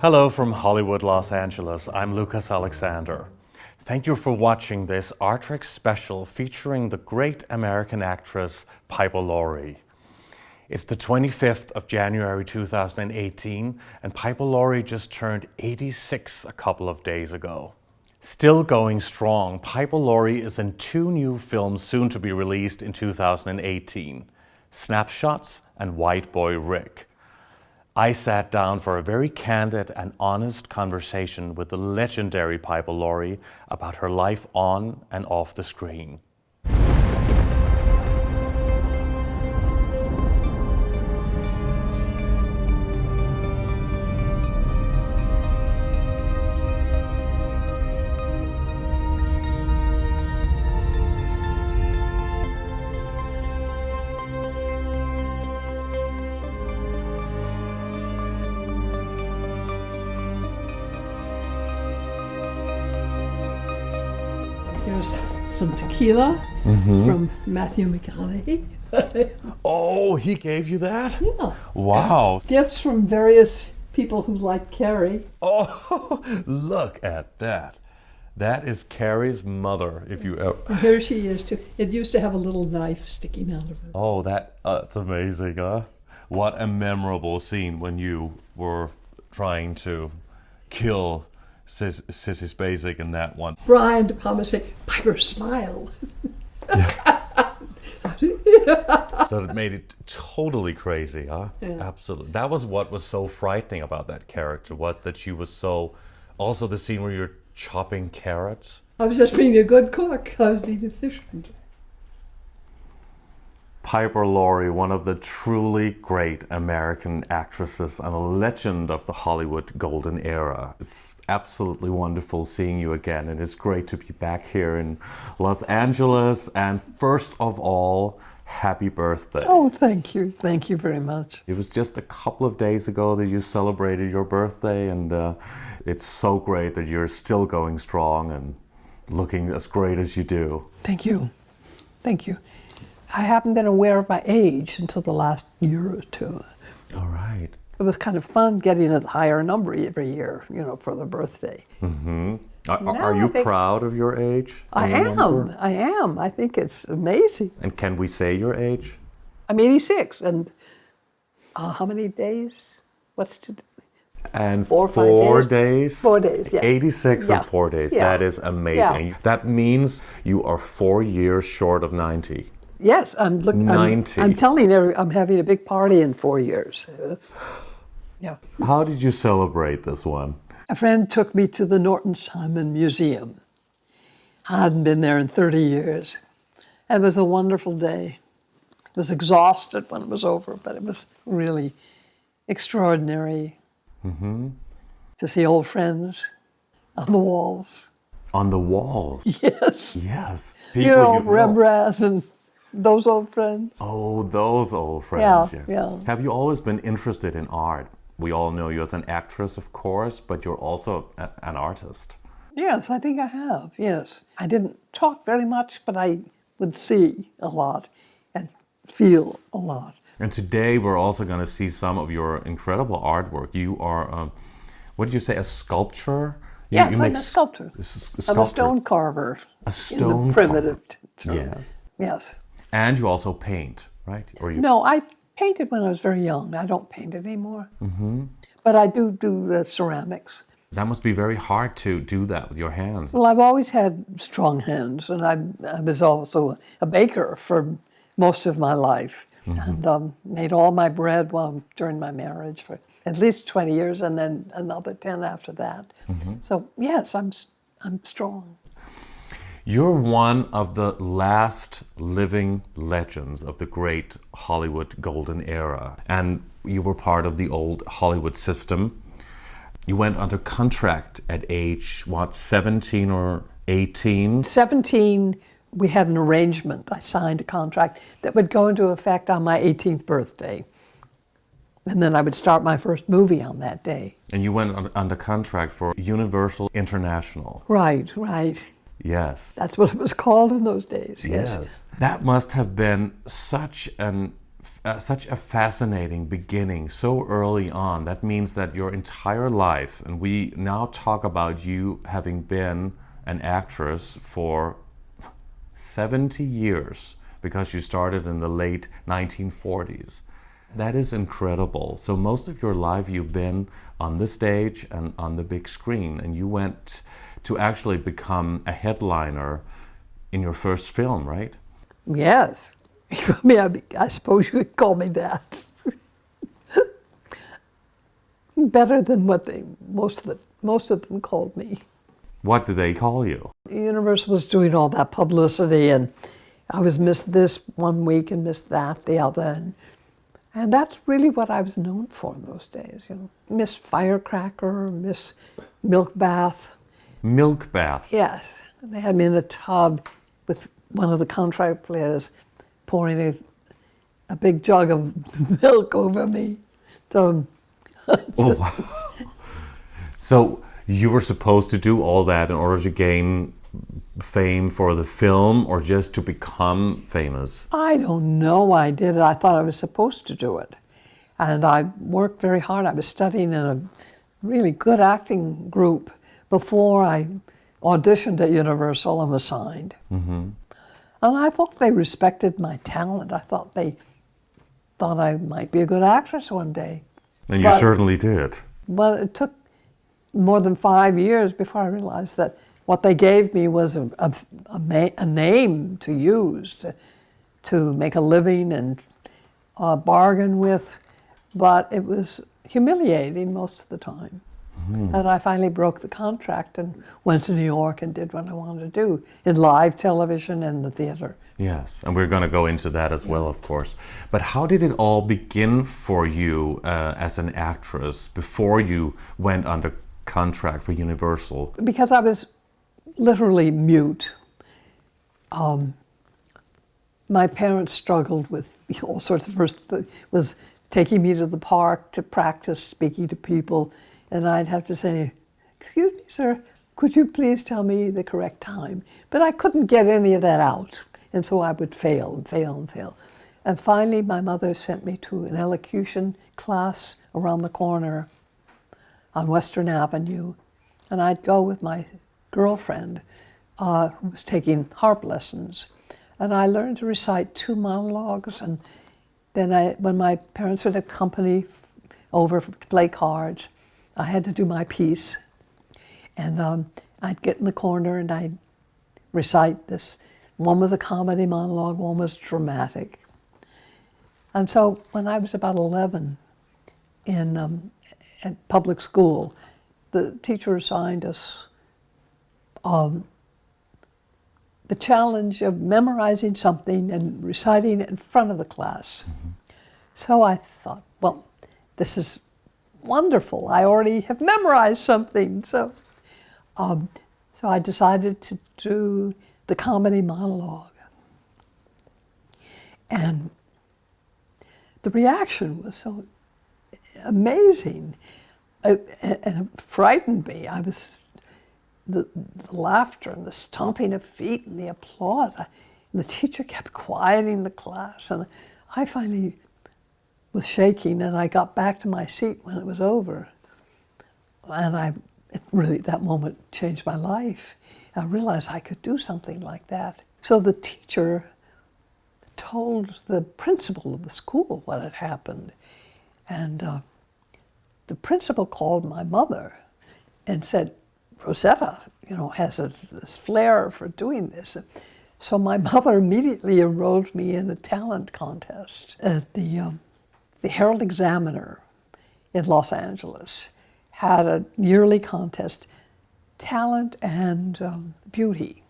Hello from Hollywood, Los Angeles. I'm Lucas Alexander. Thank you for watching this R.I.P special featuring the great American actress Piper Laurie. It's the 25th of January 2018, and Piper Laurie just turned 86 a couple of days ago. Still going strong, Piper Laurie is in 2 new films soon to be released in 2018, Snapshots and White Boy Rick. I sat down for a very candid and honest conversation with the legendary Piper Laurie about her life on and off the screen. Here's some tequila from Matthew McConaughey. Oh, he gave you that? Yeah. Wow. Gifts from various people who like Carrie. Oh, look at that. That is Carrie's mother, if you ever... And here she is too. It used to have a little knife sticking out of it. Oh, that's amazing, huh? What a memorable scene when you were trying to kill Sissy Spacek in that one. Brian De Palma say, Piper, smile. So it made it totally crazy, huh? Yeah. Absolutely. That was what was so frightening about that character, was that she was so... Also the scene where you're chopping carrots. I was just being a good cook. I was being efficient. Piper Laurie, one of the truly great American actresses and a legend of the Hollywood golden era. It's absolutely wonderful seeing you again, and it's great to be back here in Los Angeles. And first of all, happy birthday. Oh, thank you. Thank you very much. It was just a couple of days ago that you celebrated your birthday, and it's so great that you're still going strong and looking as great as you do. Thank you. Thank you. I haven't been aware of my age until the last year or two. All right. It was kind of fun getting a higher number every year, for the birthday. Mm-hmm. Are you proud of your age? I am. I think it's amazing. And can we say your age? I'm 86, and how many days? What's today? And 4 or 5 days? 4 days, yeah. 86 yeah. and 4 days. Yeah. That is amazing. Yeah. That means you are 4 years short of 90. Yes, I'm 90. I'm telling you, I'm having a big party in 4 years. Yeah. How did you celebrate this one? A friend took me to the Norton Simon Museum. I hadn't been there in 30 years. It was a wonderful day. I was exhausted when it was over, but it was really extraordinary to see old friends on the walls. On the walls? Yes. Yes. Rembrandt and those old friends. Oh, those old friends. Yeah. Have you always been interested in art? We all know you as an actress, of course, but you're also an artist. Yes, I think I have, yes. I didn't talk very much, but I would see a lot and feel a lot. And today we're also going to see some of your incredible artwork. You are, what did you say, a sculptor? Yes, I'm a sculptor. I'm a stone carver. A stone in the primitive term. Yes. Yes. And you also paint, right? Or you... No, I painted when I was very young. I don't paint anymore. But I do ceramics. That must be very hard to do that with your hands. Well, I've always had strong hands, and I was also a baker for most of my life, and made all my bread during my marriage for at least 20 years, and then another 10 after that. So yes, I'm strong. You're one of the last living legends of the great Hollywood golden era, and you were part of the old Hollywood system. You went under contract at age, 17 or 18? 17, we had an arrangement. I signed a contract that would go into effect on my 18th birthday. And then I would start my first movie on that day. And you went under contract for Universal International. Right. Yes. That's what it was called in those days, yes. That must have been such an such a fascinating beginning so early on. That means that your entire life, and we now talk about you having been an actress for 70 years because you started in the late 1940s. That is incredible. So most of your life you've been on the stage and on the big screen, and you went to actually become a headliner in your first film, right? Yes. I mean, I suppose you could call me that. Better than what most of them called me. What did they call you? Universal was doing all that publicity, and I was Miss this one week and Miss that the other. And that's really what I was known for in those days, you know. Miss Firecracker, Miss Milk Bath. Milk bath? Yes. They had me in a tub with one of the contract players pouring a big jug of milk over me. So, Oh, wow. So you were supposed to do all that in order to gain fame for the film, or just to become famous? I don't know. I did it. I thought I was supposed to do it. And I worked very hard. I was studying in a really good acting group before I auditioned at Universal and was signed. Mm-hmm. And I thought they respected my talent. I thought they thought I might be a good actress one day. And you certainly did. Well, it took more than 5 years before I realized that what they gave me was a name to use, to make a living and bargain with, but it was humiliating most of the time. Mm-hmm. And I finally broke the contract and went to New York and did what I wanted to do in live television and the theater. Yes, and we're going to go into that as well, of course. But how did it all begin for you as an actress before you went under contract for Universal? Because I was literally mute. My parents struggled with all sorts of first was taking me to the park to practice speaking to people, and I'd have to say, "Excuse me, sir, could you please tell me the correct time?" But I couldn't get any of that out, and so I would fail and fail and fail. And finally, my mother sent me to an elocution class around the corner on Western Avenue, and I'd go with my girlfriend who was taking harp lessons, and I learned to recite 2 monologues, and then when my parents would accompany over to play cards, I had to do my piece, and I'd get in the corner and I'd recite this. One was a comedy monologue, one was dramatic. And so when I was about 11 at public school, the teacher assigned us the challenge of memorizing something and reciting it in front of the class. Mm-hmm. So I thought, well, this is wonderful. I already have memorized something. So I decided to do the comedy monologue. And the reaction was so amazing. And it frightened me. I was the laughter and the stomping of feet and the applause. The teacher kept quieting the class, and I finally was shaking, and I got back to my seat when it was over. And it really, that moment changed my life. I realized I could do something like that. So the teacher told the principal of the school what had happened, and the principal called my mother and said, "Rosetta, has this flair for doing this." So my mother immediately enrolled me in a talent contest at the Herald Examiner in Los Angeles. Had a yearly contest, talent and beauty.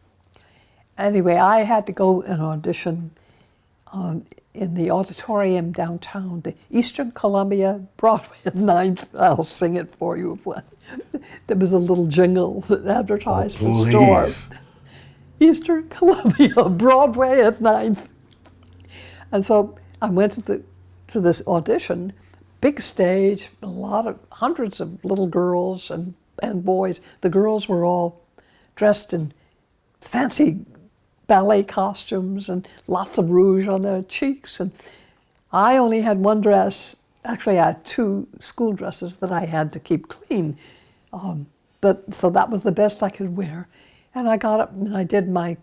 Anyway, I had to go and audition in the auditorium downtown, the Eastern Columbia, Broadway at 9th. I'll sing it for you. There was a little jingle that advertised the store. Eastern Columbia, Broadway at 9th. And so I went to this audition, big stage, hundreds of little girls and boys. The girls were all dressed in fancy ballet costumes and lots of rouge on their cheeks. And I only had one dress. Actually, I had two school dresses that I had to keep clean. So that was the best I could wear. And I got up and I did my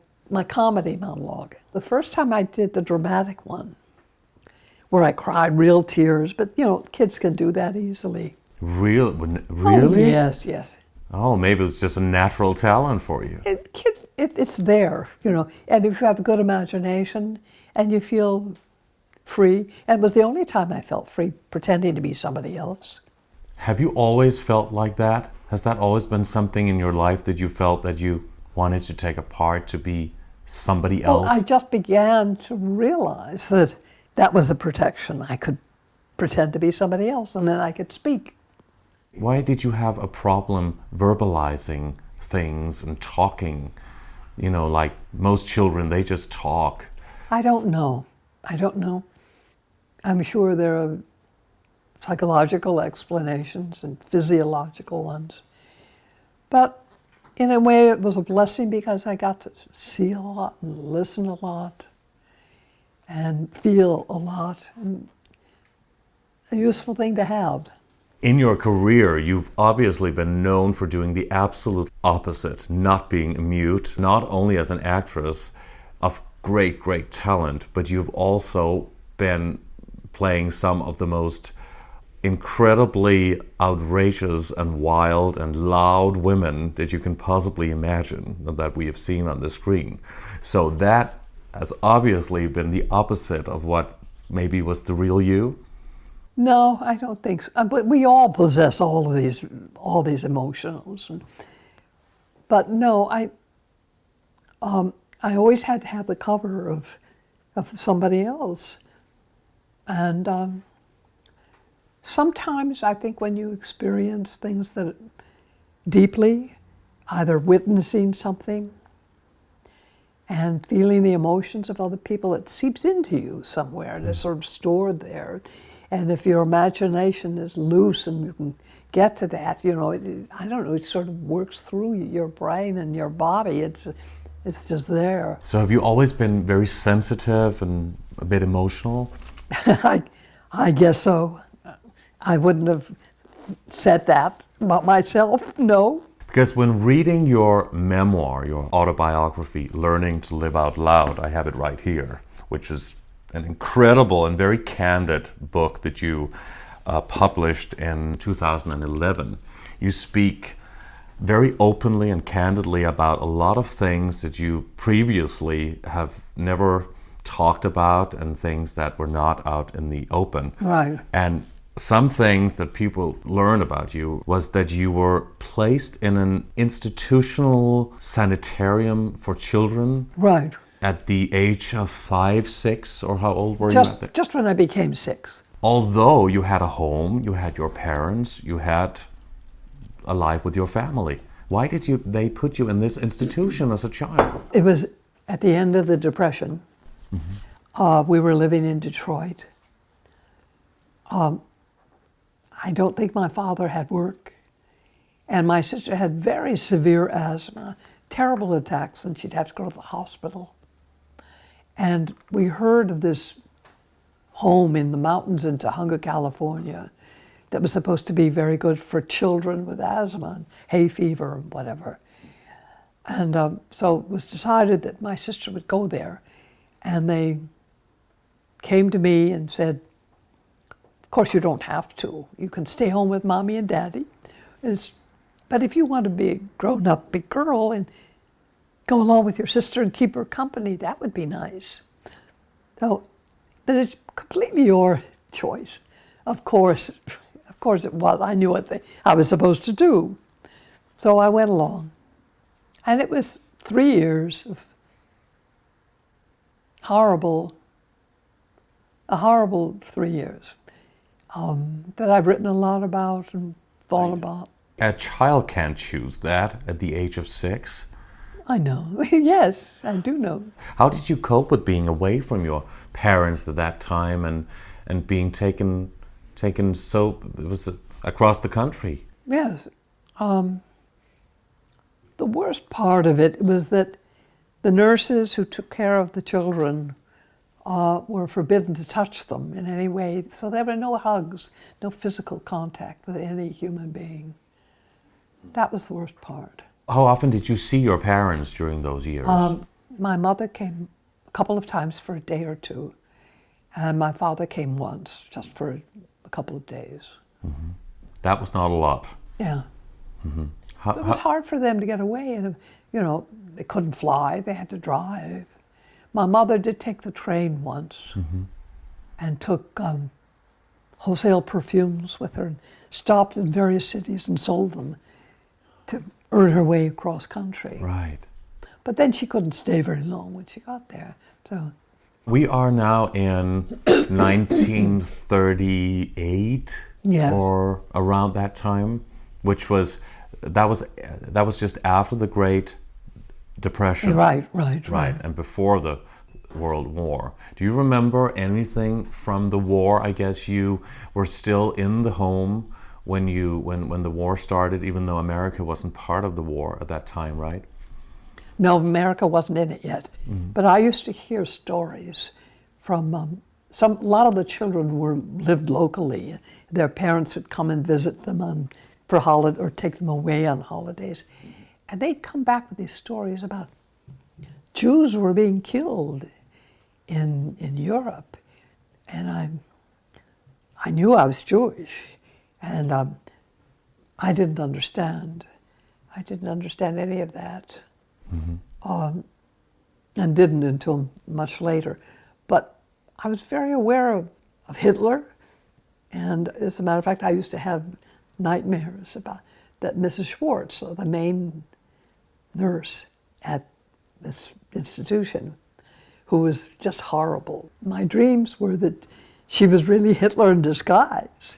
comedy monologue. The first time I did the dramatic one, where I cried real tears, but kids can do that easily. Really? Oh, yes, yes. Oh, maybe it's just a natural talent for you. It's there, and if you have a good imagination and you feel free, and it was the only time I felt free pretending to be somebody else. Have you always felt like that? Has that always been something in your life that you felt that you wanted to take a part to be somebody else? Well, I just began to realize that was the protection. I could pretend to be somebody else, and then I could speak. Why did you have a problem verbalizing things and talking? Like most children, they just talk. I don't know. I'm sure there are psychological explanations and physiological ones. But in a way, it was a blessing because I got to see a lot and listen a lot and feel a lot. And a useful thing to have. In your career, you've obviously been known for doing the absolute opposite, not being mute, not only as an actress of great, great talent, but you've also been playing some of the most incredibly outrageous and wild and loud women that you can possibly imagine that we have seen on the screen. So that has obviously been the opposite of what maybe was the real you. No, I don't think so. But we all possess all these emotions. But no, I always had to have the cover of somebody else. And sometimes I think when you experience things that deeply, either witnessing something and feeling the emotions of other people, it seeps into you somewhere and it's sort of stored there. And if your imagination is loose and you can get to that, I don't know, it sort of works through your brain and your body. It's just there. So have you always been very sensitive and a bit emotional? I guess so. I wouldn't have said that about myself, no. Because when reading your memoir, your autobiography, Learning to Live Out Loud, I have it right here, which is an incredible and very candid book that you published in 2011. You speak very openly and candidly about a lot of things that you previously have never talked about and things that were not out in the open. Right. And some things that people learn about you was that you were placed in an institutional sanitarium for children. Right. At the age of 5, 6, or how old were you at that? Just when I became 6. Although you had a home, you had your parents, you had a life with your family. Why did they put you in this institution as a child? It was at the end of the Depression. Mm-hmm. We were living in Detroit. I don't think my father had work. And my sister had very severe asthma, terrible attacks, and she'd have to go to the hospital. And we heard of this home in the mountains in Tahunga, California, that was supposed to be very good for children with asthma and hay fever and whatever. And so it was decided that my sister would go there. And they came to me and said, of course you don't have to. You can stay home with Mommy and Daddy. But if you want to be a grown-up big girl and go along with your sister and keep her company, that would be nice. So, but it's completely your choice. Of course it was. I knew what I was supposed to do. So I went along. And it was 3 years of horrible 3 years that I've written a lot about and thought about. A child can't choose that at the age of 6. I know. Yes, I do know. How did you cope with being away from your parents at that time and being taken so it was across the country? Yes. The worst part of it was that the nurses who took care of the children were forbidden to touch them in any way. So there were no hugs, no physical contact with any human being. That was the worst part. How often did you see your parents during those years? My mother came a couple of times for a day or two, and my father came once, just for a couple of days. Mm-hmm. That was not a lot. Yeah. Mm-hmm. It was hard for them to get away, and you know, they couldn't fly, they had to drive. My mother did take the train once, mm-hmm. and took wholesale perfumes with her, and stopped in various cities and sold them to earn her way across country. Right. But then she couldn't stay very long when she got there. So we are now in 1938, yes. or around that time, which was that was just after the Great Depression. Right. And before the World War. Do you remember anything from the war? I guess you were still in the home when the war started, even though America wasn't part of the war at that time, right? No, America wasn't in it yet. Mm-hmm. But I used to hear stories from a lot of the children lived locally. Their parents would come and visit them for holiday, or take them away on holidays. And they'd come back with these stories about Jews were being killed in Europe. And I knew I was Jewish, and I didn't understand. I didn't understand any of that. Mm-hmm. And didn't until much later. But I was very aware of Hitler, and as a matter of fact, I used to have nightmares about that Mrs. Schwartz, the main nurse at this institution, who was just horrible. My dreams were that she was really Hitler in disguise.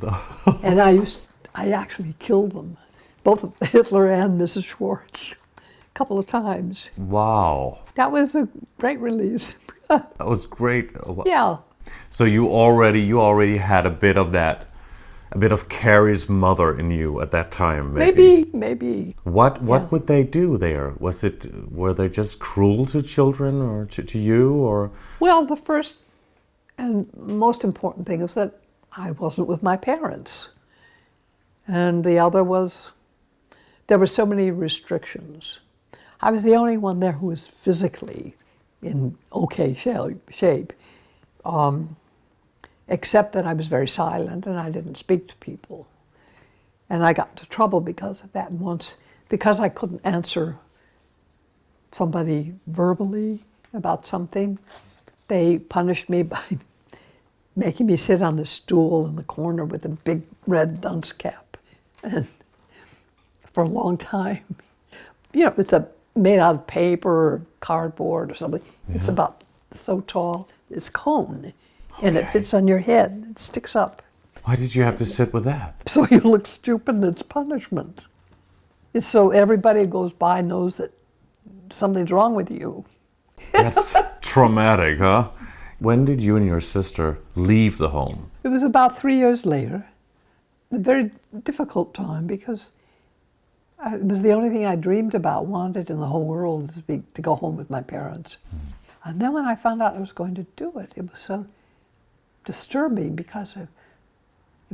And I actually killed them, both Hitler and Mrs. Schwartz, a couple of times. Wow. That was a great release. That was great. Yeah. So you already had a bit of Carrie's mother in you at that time, maybe. Maybe. What would they do there? Were they just cruel to children, or to you, or? Well, the first and most important thing is that I wasn't with my parents. And the other was, there were so many restrictions. I was the only one there who was physically in okay shape, except that I was very silent and I didn't speak to people. And I got into trouble because of that. And once, because I couldn't answer somebody verbally about something, they punished me by making me sit on the stool in the corner with a big red dunce cap. And for a long time, you know, it's made out of paper or cardboard or something. Yeah. It's about so tall, it's cone, and it fits on your head, it sticks up. Why did you have to sit with that? So you look stupid, and it's punishment. It's so everybody who goes by knows that something's wrong with you. That's traumatic, huh? When did you and your sister leave the home? It was about 3 years later. A very difficult time, because it was the only thing I dreamed about, wanted in the whole world, to go home with my parents. And then when I found out I was going to do it, it was so disturbing, because it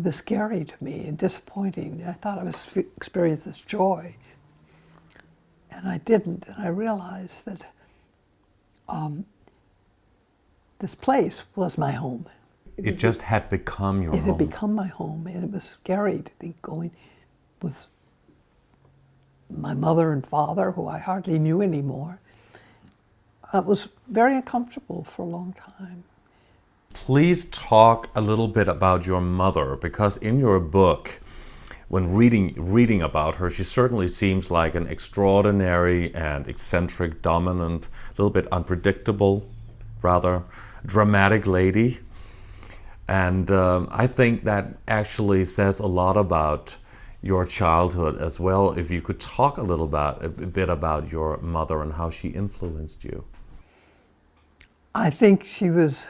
was scary to me and disappointing. I thought I was experiencing this joy, and I didn't. And I realized that this place was my home. It just had become your home. It had become my home, and it was scary to think going with my mother and father, who I hardly knew anymore. It was very uncomfortable for a long time. Please talk a little bit about your mother, because in your book, when reading about her, she certainly seems like an extraordinary and eccentric, dominant, a little bit unpredictable, rather dramatic lady. And I think that actually says a lot about your childhood as well. If you could talk a bit about your mother and how she influenced you. I think she was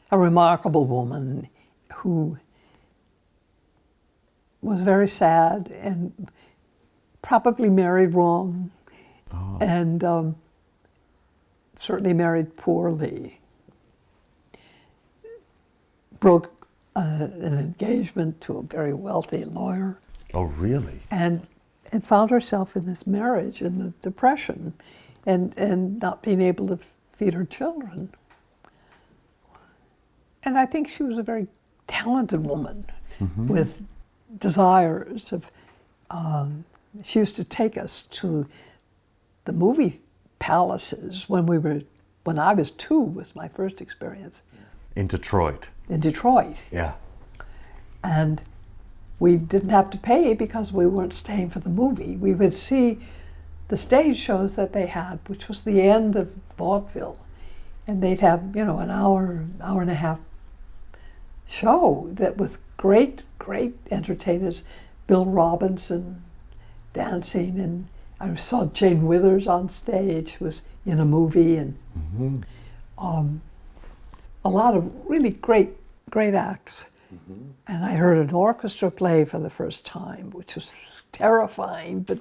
a remarkable woman who was very sad and probably married wrong, and certainly married poorly. broke an engagement to a very wealthy lawyer. Oh, really? And found herself in this marriage in the Depression and not being able to feed her children. And I think she was a very talented woman with desires of, she used to take us to the movie palaces when I was 2 was my first experience. In Detroit. In Detroit. Yeah. And we didn't have to pay because we weren't staying for the movie. We would see the stage shows that they had, which was the end of vaudeville. And they'd have, an hour and a half show that with great entertainers, Bill Robinson dancing, and I saw Jane Withers on stage, who was in a movie, and a lot of really great acts. And I heard an orchestra play for the first time, which was terrifying, but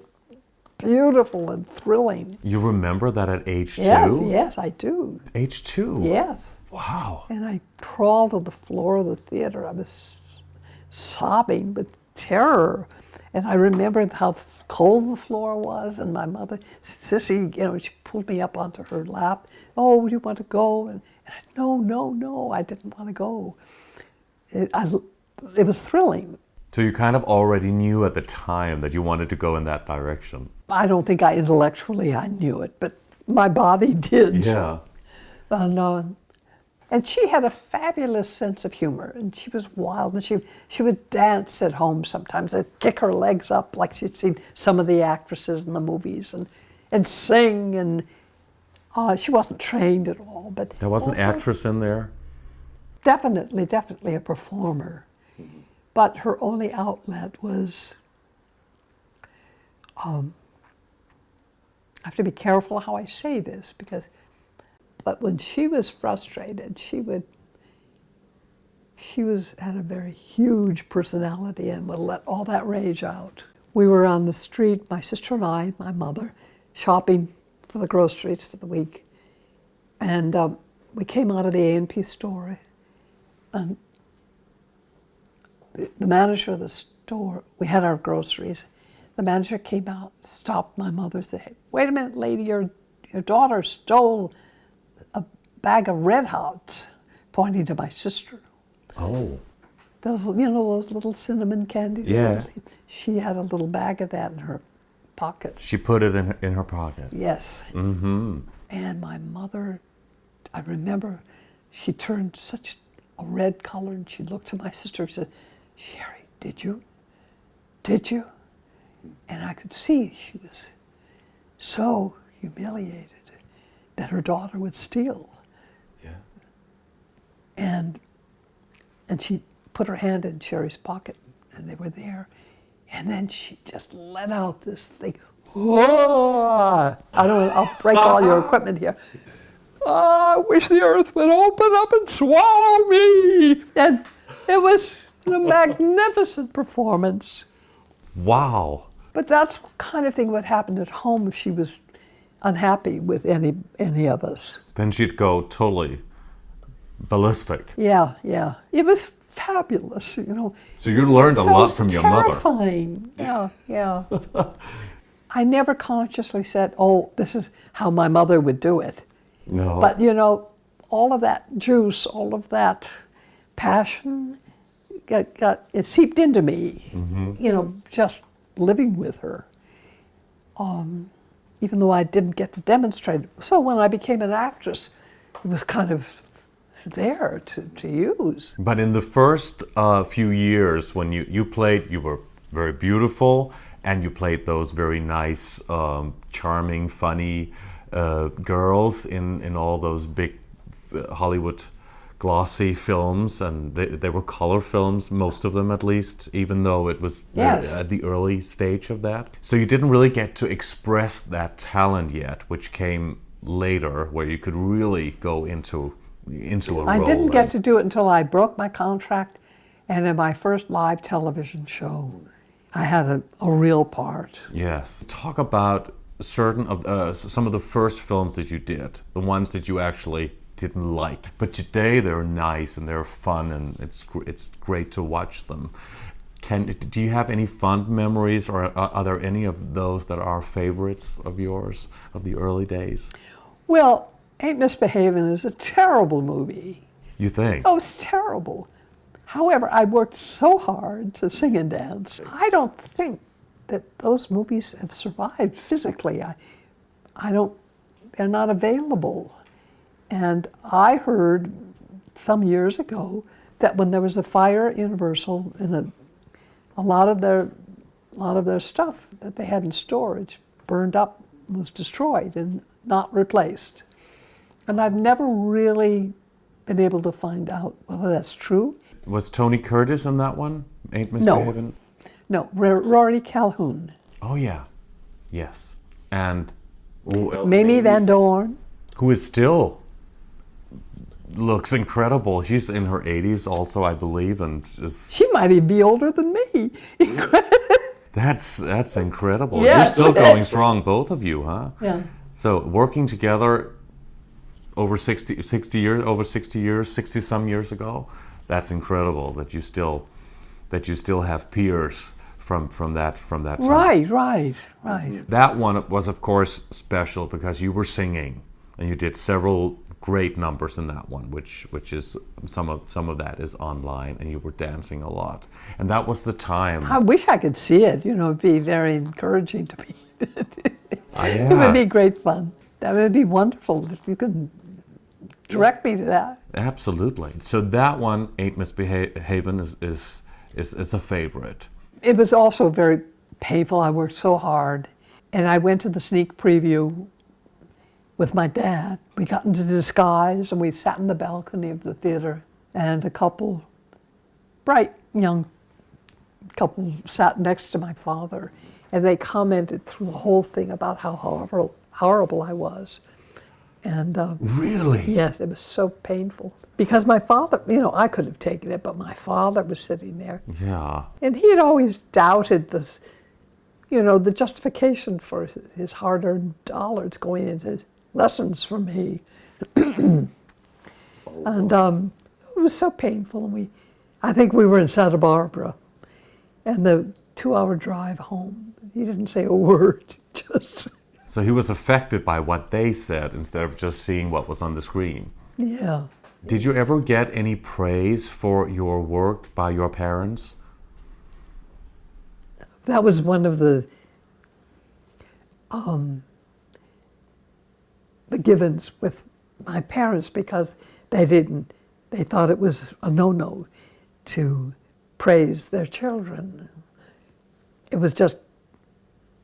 beautiful and thrilling. You remember that at age 2? Yes, I do. Age 2? Yes. Wow. And I crawled to the floor of the theater. I was sobbing with terror. And I remembered how cold the floor was, and my mother, Sissy, she pulled me up onto her lap. Oh, do you want to go? And I said, no, I didn't want to go. It was thrilling. So you kind of already knew at the time that you wanted to go in that direction. I don't think I knew it, but my body did. Yeah. And she had a fabulous sense of humor, and she was wild, and she would dance at home sometimes and kick her legs up like she'd seen some of the actresses in the movies, and sing, and she wasn't trained at all. But there was an actress in there? Definitely a performer. But her only outlet was, I have to be careful how I say this, but when she was frustrated, had a very huge personality and would let all that rage out. We were on the street, my sister and I, my mother, shopping for the groceries for the week. And we came out of the A&P store, and the manager of the store, we had our groceries. The manager came out, stopped my mother, said, "Wait a minute, lady, your daughter stole a bag of Red Hots," pointing to my sister. Oh. Those little cinnamon candies. Yeah. She had a little bag of that in her pocket. She put it in her pocket. Yes. Mm-hmm. And my mother, I remember, she turned such a red color, and she looked to my sister and said, "Sherry, did you? Did you?" And I could see she was so humiliated that her daughter would steal. Yeah. And she put her hand in Sherry's pocket, and they were there. And then she just let out this thing. Whoa! I'll break all your equipment here. "Oh, I wish the earth would open up and swallow me." And it was a magnificent performance. Wow. But that's the kind of thing that happened at home if she was unhappy with any of us. Then she'd go totally ballistic. Yeah. It was fabulous, So you learned a lot from your mother. Terrifying. Yeah. I never consciously said, "Oh, this is how my mother would do it." No. But, all of that juice, all of that passion, it seeped into me, just living with her, even though I didn't get to demonstrate it. So when I became an actress, it was kind of there to use. But in the first few years when you played, you were very beautiful, and you played those very nice, charming, funny girls in all those big Hollywood glossy films, and they were color films, most of them at least, even though it was at the early stage of that. So you didn't really get to express that talent yet, which came later, where you could really go into a role. I didn't get to do it until I broke my contract, and in my first live television show, I had a real part. Yes. Talk about some of the first films that you did, the ones that you actually didn't like. But today they're nice and they're fun, and it's great to watch them. Do you have any fond memories, or are there any of those that are favorites of yours of the early days? Well, Ain't Misbehavin' is a terrible movie. You think? Oh, it's terrible. However, I worked so hard to sing and dance. I don't think that those movies have survived physically. They're not available. And I heard some years ago that when there was a fire at Universal, and a lot of their stuff that they had in storage burned up, was destroyed and not replaced. And I've never really been able to find out whether that's true. Was Tony Curtis in that one? Ain't Misbehavin'? No, Rory Calhoun. Oh yeah, yes. And Mamie Van Dorn. who is still looks incredible. She's in her 80s also, I believe, and She might even be older than me. that's incredible. Yes. You're still going strong, both of you, huh? Yeah. So working together over 60 years, 60 some years ago, that's incredible that you still have peers from that time. Right. That one was, of course, special because you were singing, and you did several great numbers in that one, which is some of that is online, and you were dancing a lot, and that was the time. I wish I could see it. It'd be very encouraging to me. Yeah. It would be great fun. That would be wonderful if you could direct me to that. Absolutely. So that one, Ain't Misbehavin', is a favorite. It was also very painful. I worked so hard, and I went to the sneak preview with my dad. We got into disguise, and we sat in the balcony of the theater, and a bright young couple sat next to my father, and they commented through the whole thing about how horrible I was. And Really? yes, it was so painful. Because my father, I could have taken it, but my father was sitting there. Yeah. And he had always doubted the justification for his hard-earned dollars going into lessons from me. And it was so painful. And I think we were in Santa Barbara, and the 2-hour drive home, he didn't say a word, just... So he was affected by what they said instead of just seeing what was on the screen. Yeah. Did you ever get any praise for your work by your parents? That was one of the givens with my parents, because they thought it was a no-no to praise their children. It was just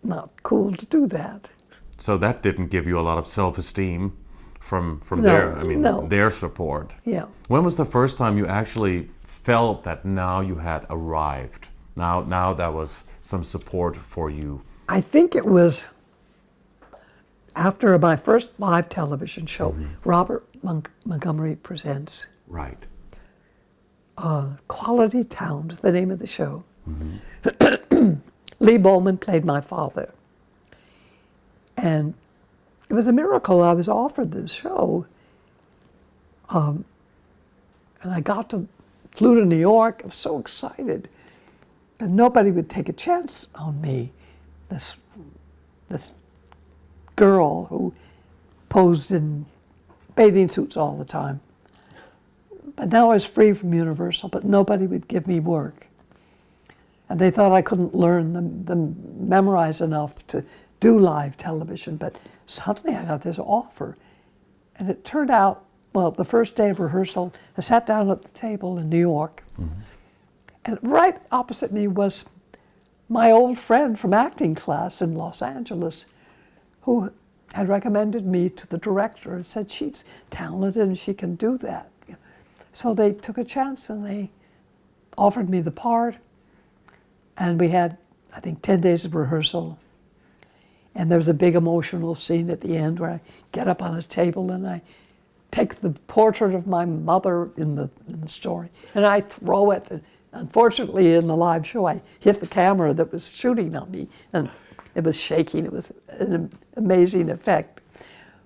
not cool to do that. So that didn't give you a lot of self-esteem from No. their support. Yeah. When was the first time you actually felt that now you had arrived? Now that was some support for you? I think it was after my first live television show, Robert Montgomery Presents. Right. Quality Town was the name of the show. Lee Bowman played my father. And it was a miracle I was offered this show. And I flew to New York. I was so excited. But nobody would take a chance on me. This girl who posed in bathing suits all the time. But now I was free from Universal, but nobody would give me work. And they thought I couldn't memorize enough to do live television, but suddenly I got this offer. And it turned out, the first day of rehearsal, I sat down at the table in New York, and right opposite me was my old friend from acting class in Los Angeles, who had recommended me to the director and said, she's talented and she can do that. So they took a chance and they offered me the part. And we had, I think, 10 days of rehearsal. And there was a big emotional scene at the end where I get up on a table and I take the portrait of my mother in the story and I throw it. And unfortunately, in the live show, I hit the camera that was shooting on me and it was shaking. It was an amazing effect.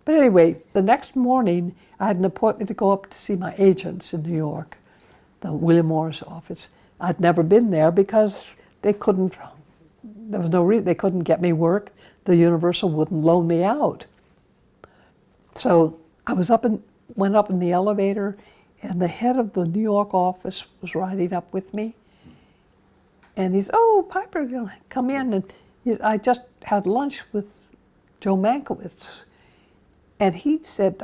But anyway, the next morning, I had an appointment to go up to see my agents in New York, the William Morris office. I'd never been there because they couldn't, there was no reason, they couldn't get me work. The Universal wouldn't loan me out. So I went up in the elevator, and the head of the New York office was riding up with me. And he's, "Oh, Piper, come in." And I just had lunch with Joe Mankiewicz. And he said,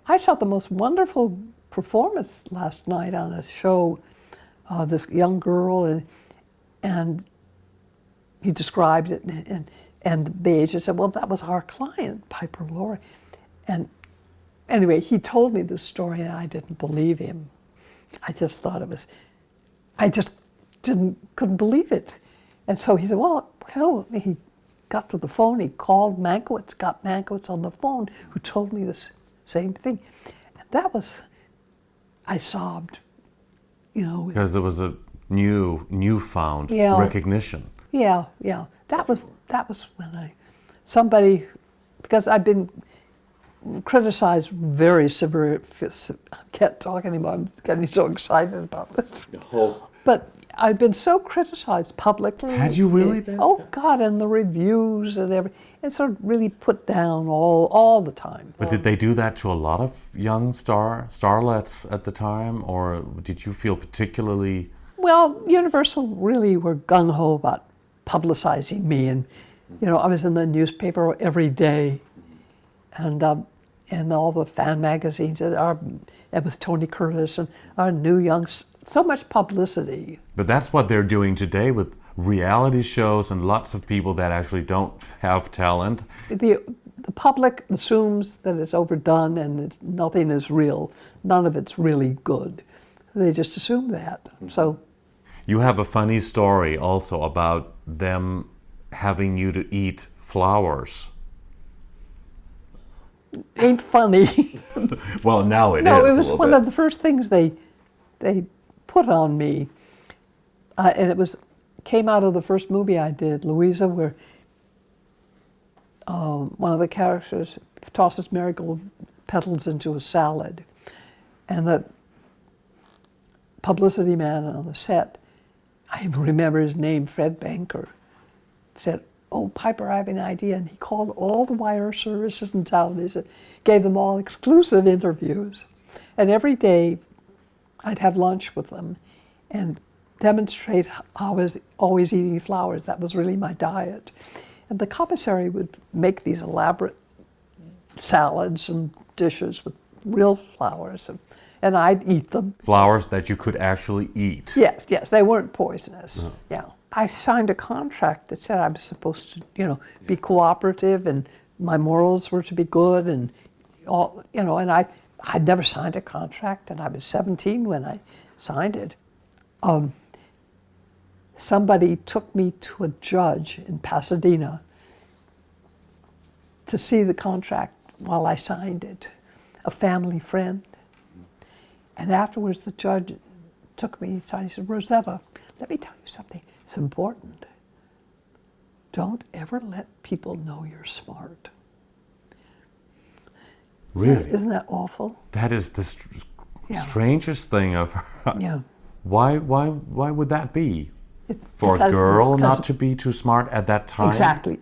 "I saw the most wonderful performance last night on a show, this young girl," and he described it, and the agent said, "Well, that was our client, Piper Laurie." And anyway, he told me this story, and I didn't believe him. I just thought it was, I just couldn't believe it. And so he said, well, he got to the phone, he called Mankiewicz, got Mankiewicz on the phone, who told me the same thing. And that was, I sobbed, Because it was a newfound recognition. Yeah. That was when somebody, because I'd been criticized very severe. I can't talk anymore. I'm getting so excited about this. But I've been so criticized publicly. Had you really been? Oh God, and the reviews and everything. And sort of really put down all the time. But did they do that to a lot of young starlets at the time, or did you feel particularly? Well, Universal really were gung-ho about publicizing me, and I was in the newspaper every day, and all the fan magazines, and with Tony Curtis and our new young, so much publicity. But that's what they're doing today with reality shows and lots of people that actually don't have talent. The public assumes that it's overdone and nothing is real. None of it's really good. They just assume that. So. You have a funny story also about them having you to eat flowers. Ain't funny. Well, now it is. No, it was one of the first things they put on me, and it came out of the first movie I did, Louisa, where one of the characters tosses marigold petals into a salad, and the publicity man on the set, I even remember his name, Fred Banker, said, "Oh, Piper, I have an idea." And he called all the wire services in town. He said, gave them all exclusive interviews. And every day I'd have lunch with them and demonstrate how I was always eating flowers. That was really my diet. And the commissary would make these elaborate salads and dishes with real flowers, and I'd eat them. Flowers that you could actually eat. Yes, they weren't poisonous. Yeah. I signed a contract that said I was supposed to, be cooperative, and my morals were to be good, and all, and I'd never signed a contract, and I was 17 when I signed it. Somebody took me to a judge in Pasadena to see the contract while I signed it, a family friend. And afterwards, the judge took me inside. He said, "Rosetta, let me tell you something. It's important. Don't ever let people know you're smart." Really? Isn't that awful? That is the strangest thing of her. Yeah. Why would that be? It's for a girl not to be too smart at that time?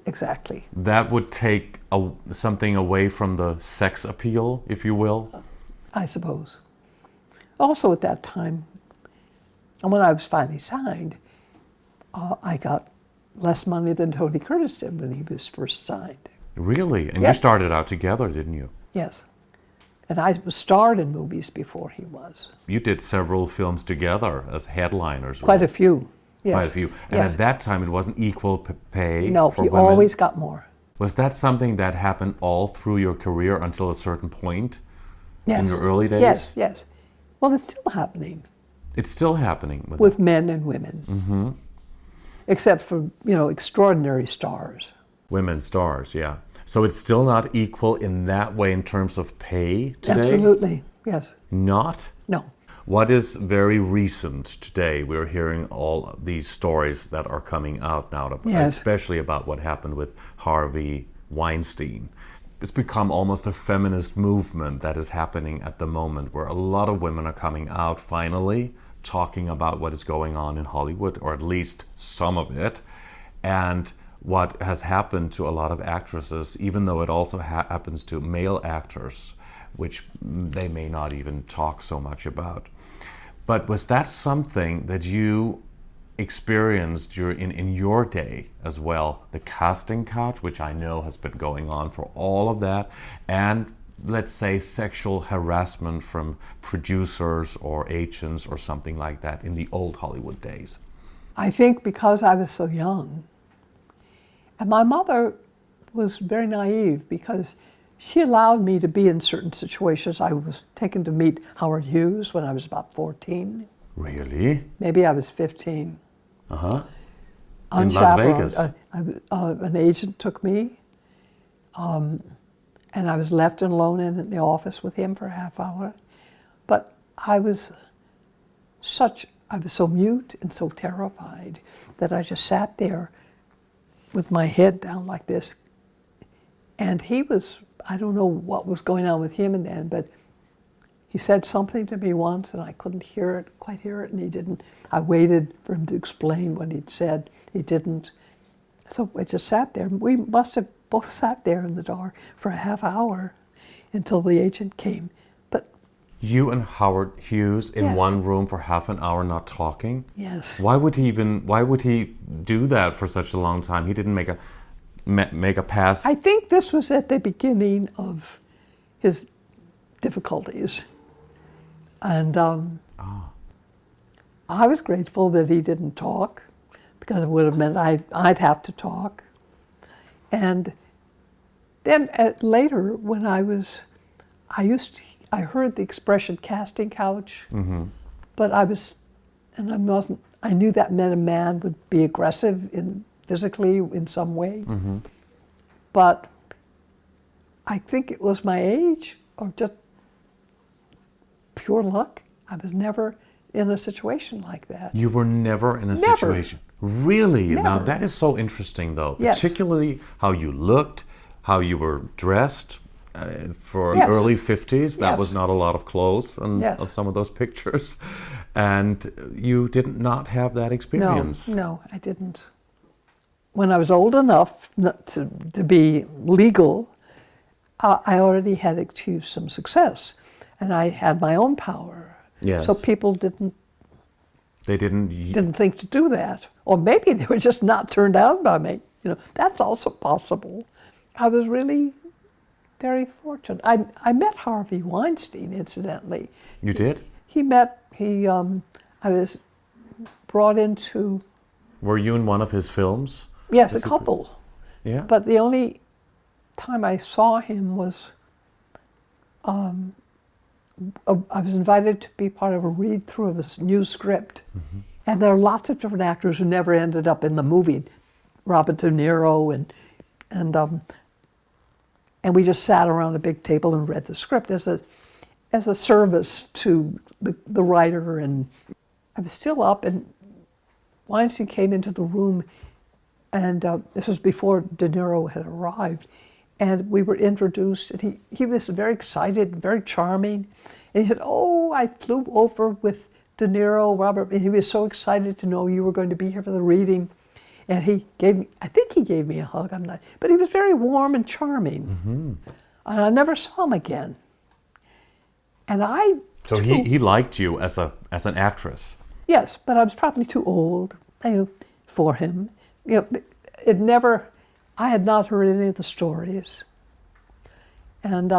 Exactly. That would take something away from the sex appeal, if you will? I suppose. Also at that time, and when I was finally signed, I got less money than Tony Curtis did when he was first signed. Really? And Yeah. you started out together, didn't you? Yes. And I was starred in movies before he was. You did several films together as headliners. Quite a few. Yes. Quite a few. And Yes. at that time, it wasn't equal pay No, for he women. always got more. Was that something that happened all through your career until a certain point? Yes. In your early days? Yes. Well, it's still happening It's still happening with men and women. Mm-hmm. Except for, extraordinary stars. Women stars, yeah. So it's still not equal in that way in terms of pay today? Absolutely, yes. Not? No. What is very recent today? We're hearing all these stories that are coming out now, Yes. especially about what happened with Harvey Weinstein. it's become almost a feminist movement that is happening at the moment, where a lot of women are coming out finally, talking about what is going on in Hollywood, or at least some of it, and what has happened to a lot of actresses, even though it also happens to male actors, which they may not even talk so much about. But was that something that you experienced in your day as well? The casting couch, which I know has been going on for all of that, and let's say sexual harassment from producers or agents or something like that in the old Hollywood days? I think because I was so young, and my mother was very naive because she allowed me to be in certain situations. I was taken to meet Howard Hughes when I was about 14. Really? Maybe I was 15. Uh-huh. In Las Vegas? An agent took me, and I was left alone in the office with him for a half hour. But I was so mute and so terrified that I just sat there with my head down like this. And he was, I don't know what was going on with him then, but he said something to me once and I couldn't quite hear it, and he didn't. I waited for him to explain what he'd said. He didn't. So I just sat there. We must have both sat there in the dark for a half hour until the agent came. But you and Howard Hughes in yes. one room for half an hour not talking? Yes. Why would he do that for such a long time? He didn't make a pass. I think this was at the beginning of his difficulties. And I was grateful that he didn't talk, because it would have meant I'd have to talk. And then later, when I heard the expression casting couch, mm-hmm. but I knew that meant a man would be aggressive physically in some way. Mm-hmm. But I think it was my age or just pure luck. I was never in a situation like that. You were never in a Never. situation? Really? Never. Now that is so interesting, though. Yes. Particularly how you looked, how you were dressed. For Yes. early 50s, that Yes. was not a lot of clothes Yes. of some of those pictures. And you did not have that experience. No, I didn't. When I was old enough to be legal, I already had achieved some success, and I had my own power. Yes. So people didn't think to do that, or maybe they were just not turned out by me. That's also possible. I was really very fortunate. I met Harvey Weinstein, incidentally. You did? I was brought into... Were you in one of his films? Yes, a couple. Yeah. But the only time I saw him was, I was invited to be part of a read-through of a new script. Mm-hmm. And there are lots of different actors who never ended up in the movie. Robert De Niro and we just sat around a big table and read the script as a service to the writer. And I was still up, and Weinstein came into the room, and this was before De Niro had arrived, and we were introduced, and he was very excited, very charming, and he said, "Oh, I flew over with De Niro, Robert," and he was so excited to know you were going to be here for the reading. And I think he gave me a hug, but he was very warm and charming. Mm-hmm. And I never saw him again. And So he liked you as an actress? Yes, but I was probably too old for him. I had not heard any of the stories. And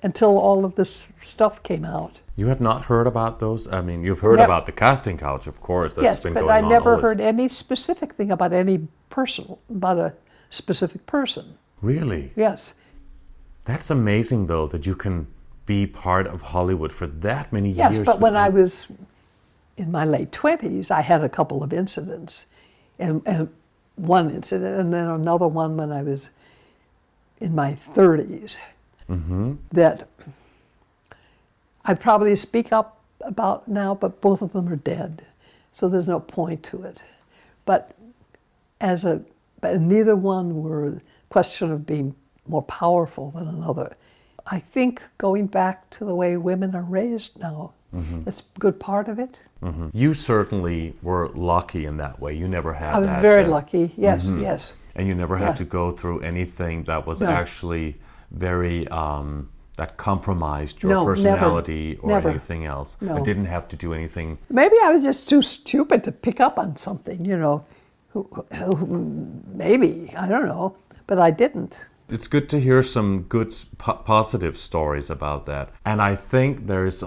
until all of this stuff came out. You had not heard about those? I mean, you've heard about the casting couch, of course. That's been going on. Yes, but I never always. heard any specific thing about about a specific person. Really? Yes. That's amazing, though, that you can be part of Hollywood for that many years. Yes, but when I was in my late 20s, I had a couple of incidents. And one incident, and then another one when I was in my 30s, mm-hmm. that I'd probably speak up about now, but both of them are dead, so there's no point to it. But neither one were a question of being more powerful than another. I think going back to the way women are raised now, is a good part of it. You certainly were lucky in that way. You never had I was that. very lucky, yes, yes. And you never had Yeah. to go through anything that was No. actually very, that compromised your No, never. personality or Never. anything else. No. I didn't have to do anything. Maybe I was just too stupid to pick up on something, you know. Maybe, I don't know, but I didn't. It's good to hear some good positive stories about that. And I think there's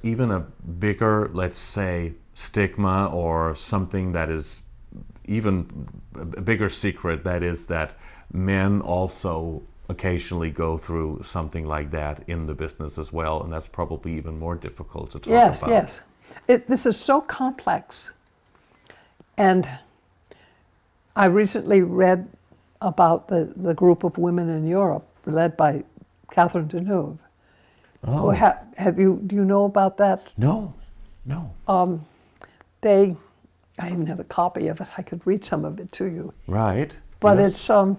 even a bigger, let's say, stigma or something that is even a bigger secret, that is that men also occasionally go through something like that in the business as well, and that's probably even more difficult to talk about. Yes, yes. This is so complex. And I recently read about the group of women in Europe led by Catherine Deneuve. Oh. Do you know about that? No. I even have a copy of it. I could read some of it to you. Right. But Yes. it's,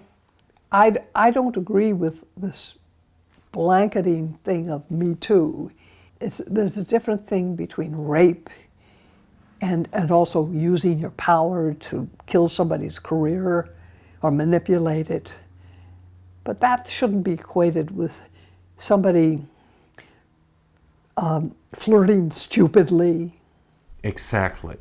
I don't agree with this blanketing thing of Me Too. There's a different thing between rape and also using your power to kill somebody's career or manipulate it. But that shouldn't be equated with somebody flirting stupidly. Exactly.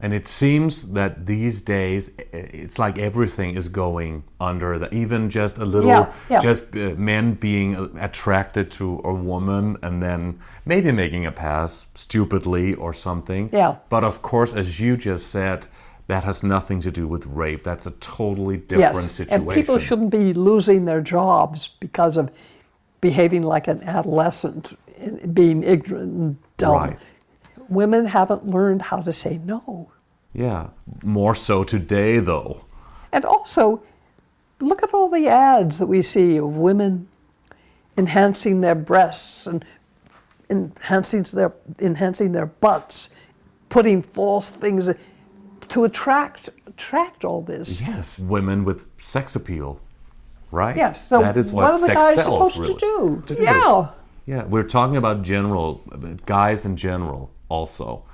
And it seems that these days, it's like everything is going under that. Even just a little, just men being attracted to a woman and then maybe making a pass stupidly or something. Yeah. But of course, as you just said, that has nothing to do with rape. That's a totally different situation. And people shouldn't be losing their jobs because of behaving like an adolescent, being ignorant and dumb. Right. Women haven't learned how to say no. Yeah, more so today though. And also, look at all the ads that we see of women enhancing their breasts and enhancing their butts, putting false things to attract all this. Yes, women with sex appeal, right? Yes, so that is what what are the sex guys sells, supposed really. to do? Yeah. Yeah, we're talking about guys in general also.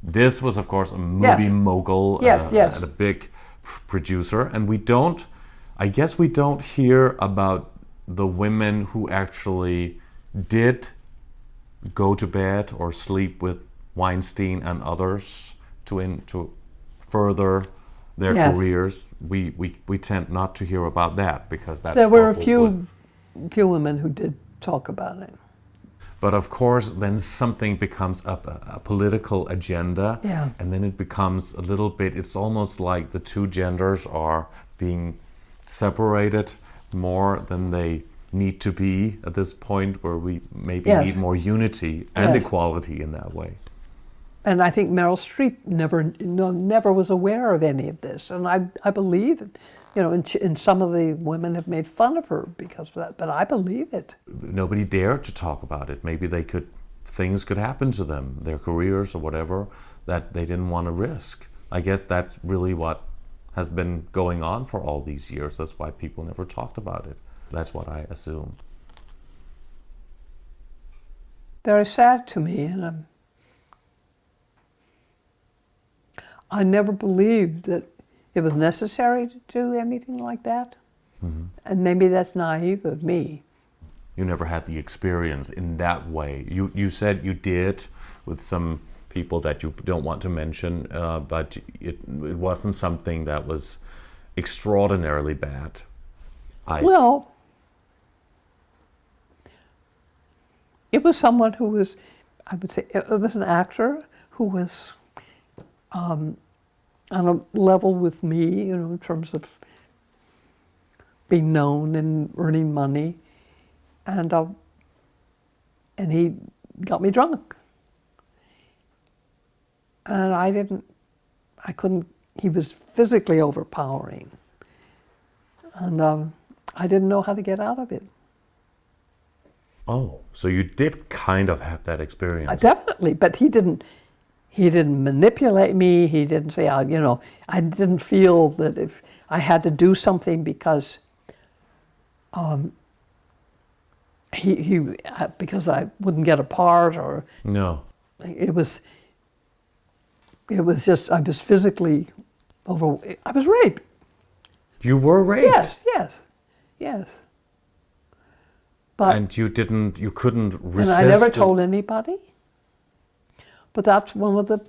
This was, of course, a movie mogul and a big producer. And I guess we don't hear about the women who actually did go to bed or sleep with Weinstein and others to further their careers. We tend not to hear about that because that's there were a few women who did talk about it. But of course, then something becomes a political agenda, and then it becomes a little bit, it's almost like the two genders are being separated more than they need to be at this point, where we maybe need more unity and equality in that way. And I think Meryl Streep never was aware of any of this, and I believe it. You know, and some of the women have made fun of her because of that, but I believe it. Nobody dared to talk about it. Maybe things could happen to them, their careers or whatever, that they didn't want to risk. I guess that's really what has been going on for all these years. That's why people never talked about it. That's what I assume. Very sad to me, and I never believed that it was necessary to do anything like that. Mm-hmm. And maybe that's naive of me. You never had the experience in that way. You said you did with some people that you don't want to mention, but it wasn't something that was extraordinarily bad. Well, it was someone who was, I would say, it was an actor who was on a level with me, you know, in terms of being known and earning money, and he got me drunk, and I couldn't. He was physically overpowering, and I didn't know how to get out of it. Oh, so you did kind of have that experience. Definitely, but he didn't manipulate me. He didn't say, you know, I didn't feel that if I had to do something because he because I wouldn't get a part, or No. it was just I was physically I was raped. You were raped? Yes. But And you couldn't resist. and I never told anybody. But that's one of the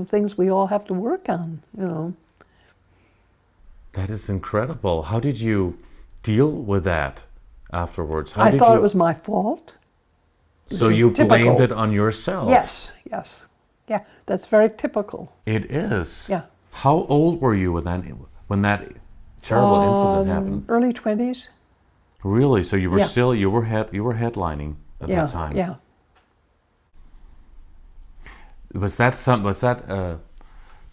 things we all have to work on, you know. That is incredible. How did you deal with that afterwards? I thought it was my fault. So you blamed it on yourself? Yes. Yeah, that's very typical. It is? Yeah. How old were you when that terrible incident happened? Early 20s. Really? So you were Yeah. you were headlining at that time? Yeah. Was that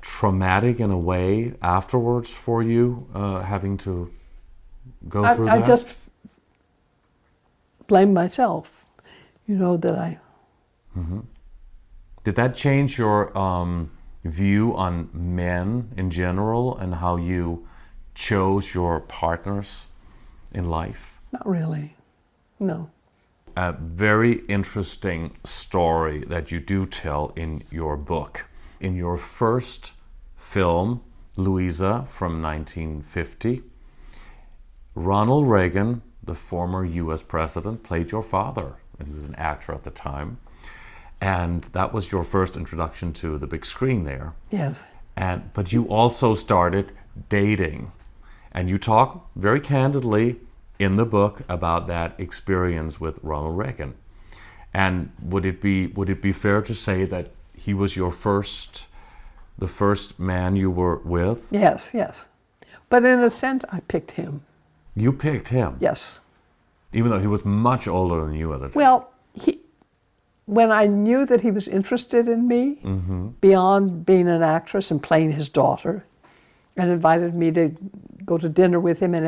traumatic in a way afterwards for you, having to go through that? I just blame myself, you know, that I... Mm-hmm. Did that change your view on men in general and how you chose your partners in life? Not really, no. A very interesting story that you do tell in your book. In your first film, Louisa, from 1950, Ronald Reagan, the former US president, played your father, and he was an actor at the time. And that was your first introduction to the big screen there. Yes. But you also started dating. And you talk very candidly in the book about that experience with Ronald Reagan. And would it be fair to say that he was the first man you were with? Yes. But in a sense, I picked him. You picked him? Yes. Even though he was much older than you at the time? Well, when I knew that he was interested in me, mm-hmm. beyond being an actress and playing his daughter, and invited me to go to dinner with him, and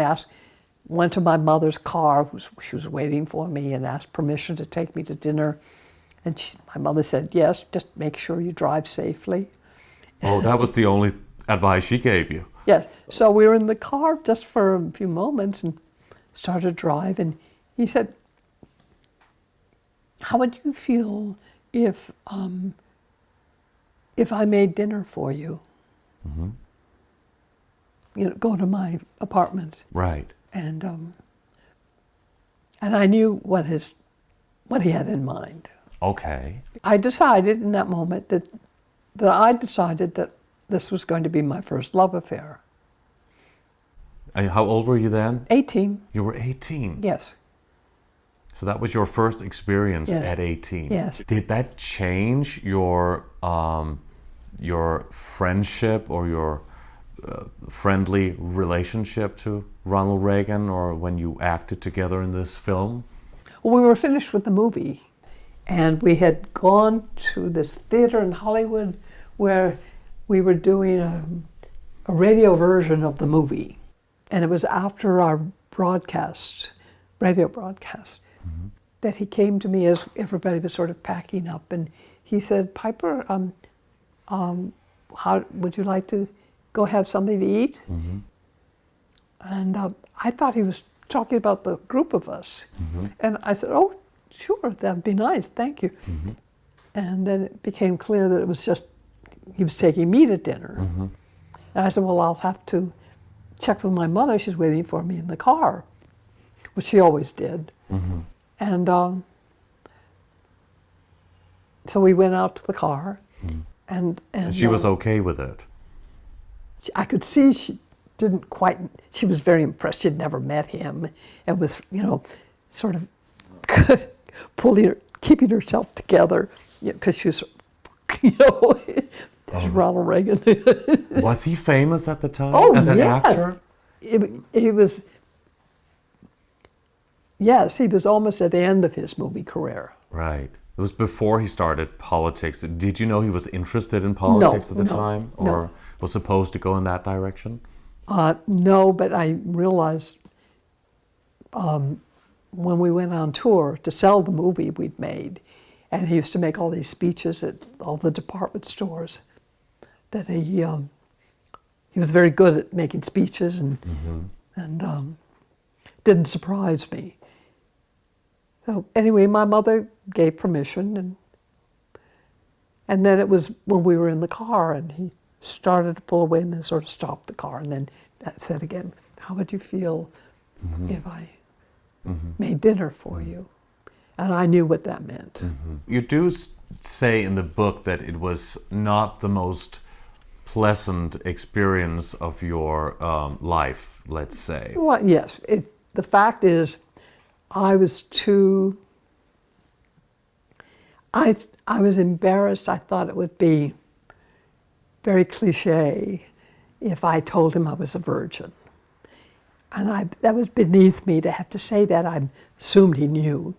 went to my mother's car, she was waiting for me, and asked permission to take me to dinner. And my mother said, yes, just make sure you drive safely. Oh, that was the only advice she gave you? Yes. So we were in the car just for a few moments and started to drive, and he said, how would you feel if I made dinner for you? Mm-hmm. You know, go to my apartment. Right. And I knew what he had in mind. Okay. I decided in that moment that this was going to be my first love affair. And how old were you then? 18. You were 18? Yes. So that was your first experience at 18? Yes. Did that change your friendship or your friendly relationship to Ronald Reagan, or when you acted together in this film? Well, we were finished with the movie, and we had gone to this theater in Hollywood where we were doing a radio version of the movie. And it was after our radio broadcast, mm-hmm. that he came to me as everybody was sort of packing up, and he said, Piper, how would you like to go have something to eat? Mm-hmm. And I thought he was talking about the group of us. Mm-hmm. And I said, oh, sure, that'd be nice, thank you. Mm-hmm. And then it became clear that it was just, he was taking me to dinner. Mm-hmm. And I said, well, I'll have to check with my mother, she's waiting for me in the car, which she always did. Mm-hmm. And so we went out to the car, mm-hmm. and she was okay with it? I could see she was very impressed. She'd never met him, and was, sort of keeping herself together, because she was, there's Ronald Reagan. Was he famous at the time as an actor? He was, yes, he was almost at the end of his movie career. Right. It was before he started politics. Did you know he was interested in politics at the time? Or was supposed to go in that direction? No, but I realized when we went on tour to sell the movie we'd made, and he used to make all these speeches at all the department stores, that he was very good at making speeches, and mm-hmm. and didn't surprise me. So anyway, my mother gave permission, and then it was when we were in the car, and he started to pull away and then sort of stopped the car, and then that said again, how would you feel if I made dinner for you? And I knew what that meant. You do say in the book that it was not the most pleasant experience of your life, let's say. Well, yes. The fact is, I was too... I was embarrassed. I thought it would be very cliche if I told him I was a virgin. And that was beneath me to have to say that. I assumed he knew.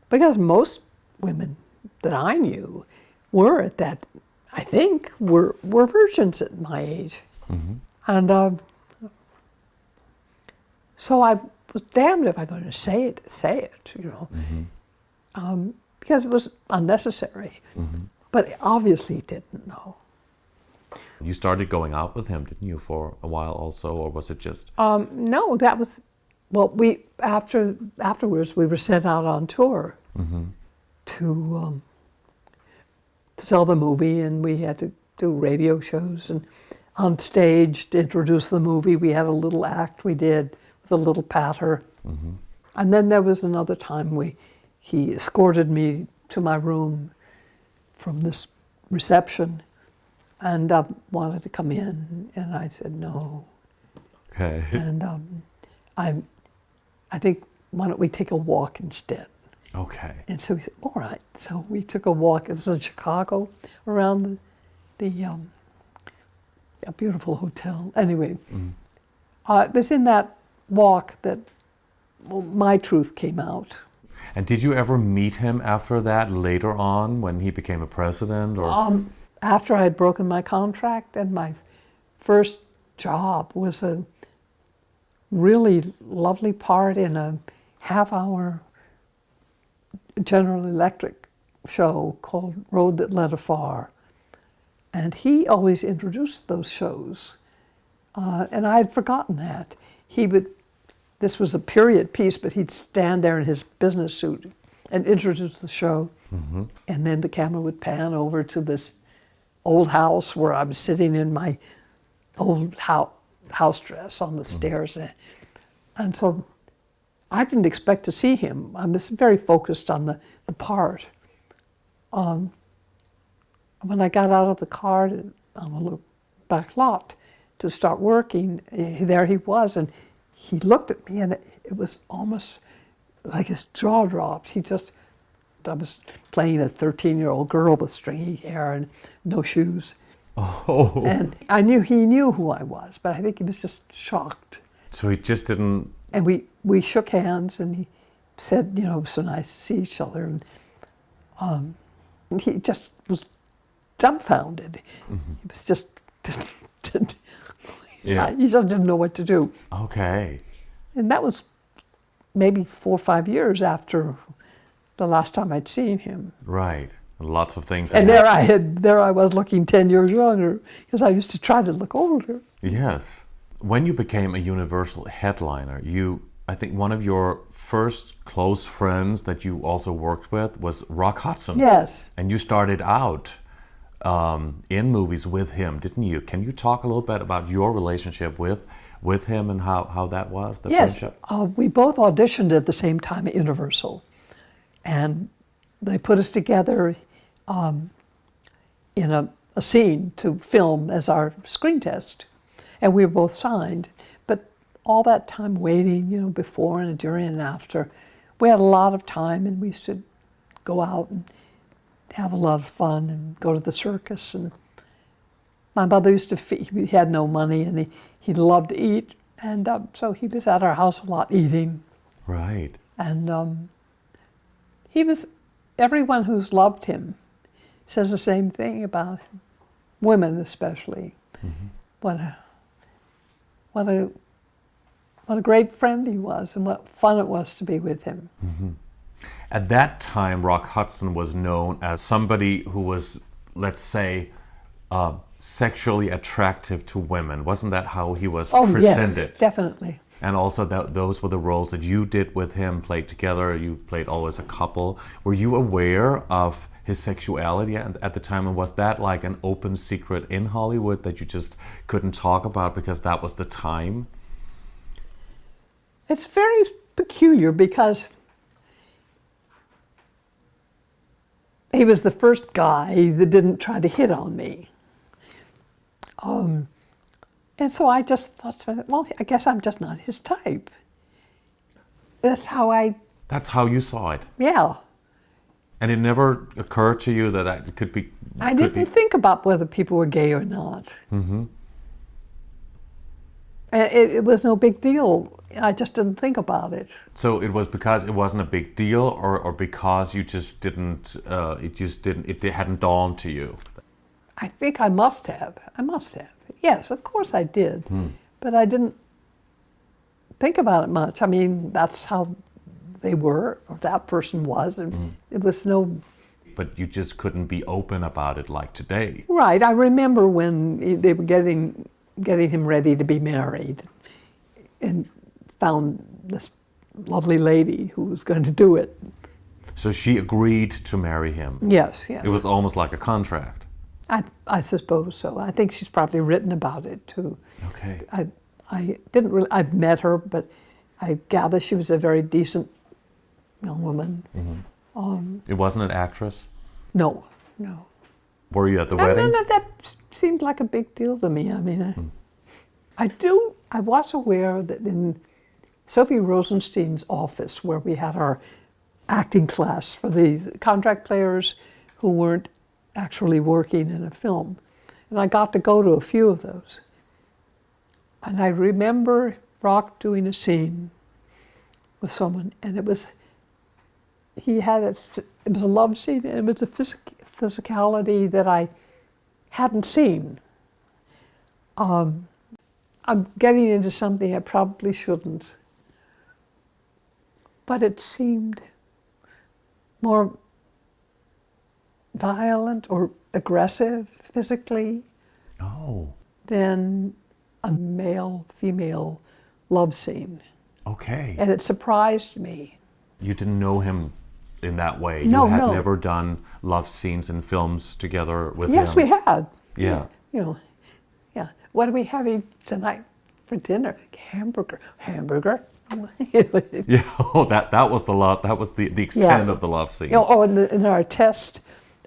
Because most women that I knew were at that, I think, were virgins at my age. And so I was damned if I'm going to say it, you know. Because it was unnecessary. But obviously he didn't know. You started going out with him, didn't you, for a while also, or was it just... No, that was... Well, afterwards we were sent out on tour to sell the movie, and we had to do radio shows, and on stage to introduce the movie. We had a little act we did with a little patter. And then there was another time he escorted me to my room from this reception and wanted to come in, and I said no. Okay. And I think, why don't we take a walk instead? Okay. And so he said, all right. So we took a walk. It was in Chicago, around a beautiful hotel. Anyway, it was in that walk that my truth came out. And did you ever meet him after that, later on, when he became a president? Or After I had broken my contract, and my first job was a really lovely part in a half-hour General Electric show called Road That Led Afar. And he always introduced those shows. And I had forgotten that. This was a period piece, but he'd stand there in his business suit and introduce the show. And then the camera would pan over to this old house where I was sitting in my old house dress on the stairs. And so I didn't expect to see him. I was very focused on the part. When I got out of the car on the little back lot to start working, there he was, and he looked at me, and it was almost like his jaw dropped. I was playing a 13-year-old girl with stringy hair and no shoes. Oh. And I knew he knew who I was, but I think he was just shocked. So he just didn't... And we shook hands, and he said, you know, it was so nice to see each other. And he just was dumbfounded. He was just... Yeah. He just didn't know what to do. Okay. And that was maybe 4 or 5 years after the last time I'd seen him. Right. Lots of things. And there I was looking 10 years younger, because I used to try to look older. Yes. When you became a Universal headliner, I think one of your first close friends that you also worked with was Rock Hudson. Yes. And you started out in movies with him, didn't you? Can you talk a little bit about your relationship with him and how that was, the friendship? We both auditioned at the same time at Universal. And they put us together in a scene to film as our screen test. And we were both signed. But all that time waiting, you know, before and during and after, we had a lot of time, and we used to go out and have a lot of fun and go to the circus. And my mother used to feed, he had no money, and he loved to eat. And so he was at our house a lot eating. Right. And everyone who's loved him says the same thing about him, women especially. What a great friend he was, and what fun it was to be with him. At that time, Rock Hudson was known as somebody who was, let's say, sexually attractive to women. Wasn't that how he was Oh, presented? yes, definitely. And also those were the roles that you did with him, played together. You played always a couple. Were you aware of his sexuality at the time? And was that like an open secret in Hollywood that you just couldn't talk about because that was the time? It's very peculiar because he was the first guy that didn't try to hit on me. And so I just thought, well, I guess I'm just not his type. That's how you saw it. Yeah. And it never occurred to you that that could be... I didn't think about whether people were gay or not. Mm-hmm. It was no big deal. I just didn't think about it. So it was because it wasn't a big deal, or because you just didn't, it hadn't dawned to you? I think I must have. Yes, of course I did. But I didn't think about it much. I mean, that's how they were, or that person was, and it was no... But you just couldn't be open about it like today. Right. I remember when they were getting him ready to be married, and found this lovely lady who was going to do it. So she agreed to marry him? Yes, yes. It was almost like a contract? I suppose so. I think she's probably written about it too. Okay. I didn't really... I've met her, but I gather she was a very decent young woman. It wasn't an actress? No. Were you at the wedding? That seemed like a big deal to me. I mean, I was aware that in Sophie Rosenstein's office, where we had our acting class for the contract players who weren't actually working in a film, and I got to go to a few of those. And I remember Rock doing a scene with someone, and it was a love scene, and it was a physicality that I hadn't seen. I'm getting into something I probably shouldn't, but it seemed more violent or aggressive physically than a male-female love scene. Okay. And it surprised me. You didn't know him in that way? No, you had no. never done love scenes in films together with him? Yes, we had. Yeah. Yeah. What are we having tonight for dinner? Hamburger. Yeah. Oh, that was the love. That was the extent of the love scene. In our test,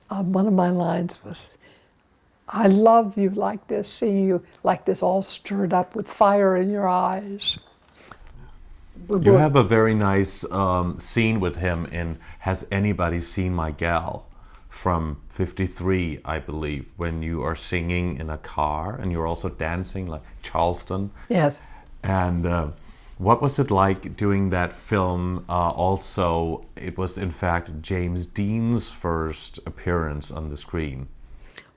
one of my lines was, "I love you like this, seeing you like this, all stirred up with fire in your eyes." You have a very nice scene with him in Has Anybody Seen My Gal? From '53, I believe, when you are singing in a car and you're also dancing like Charleston. Yes. And what was it like doing that film? Also, it was in fact James Dean's first appearance on the screen.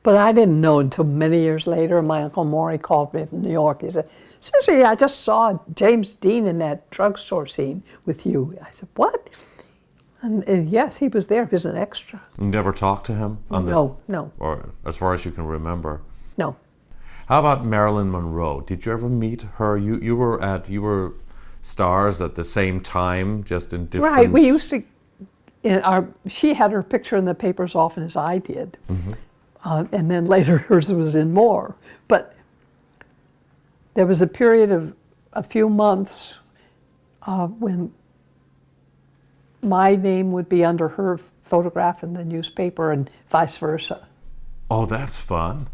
But I didn't know until many years later. My Uncle Maury called me from New York. He said, "Sissy, I just saw James Dean in that drugstore scene with you." I said, "What?" And yes, he was there. He was an extra. You never talked to him? No. Or as far as you can remember? No. How about Marilyn Monroe? Did you ever meet her? You were stars at the same time, just in different... Right, we used to... she had her picture in the paper as often as I did. And then later hers was in more. But there was a period of a few months when my name would be under her photograph in the newspaper and vice versa. Oh, that's fun.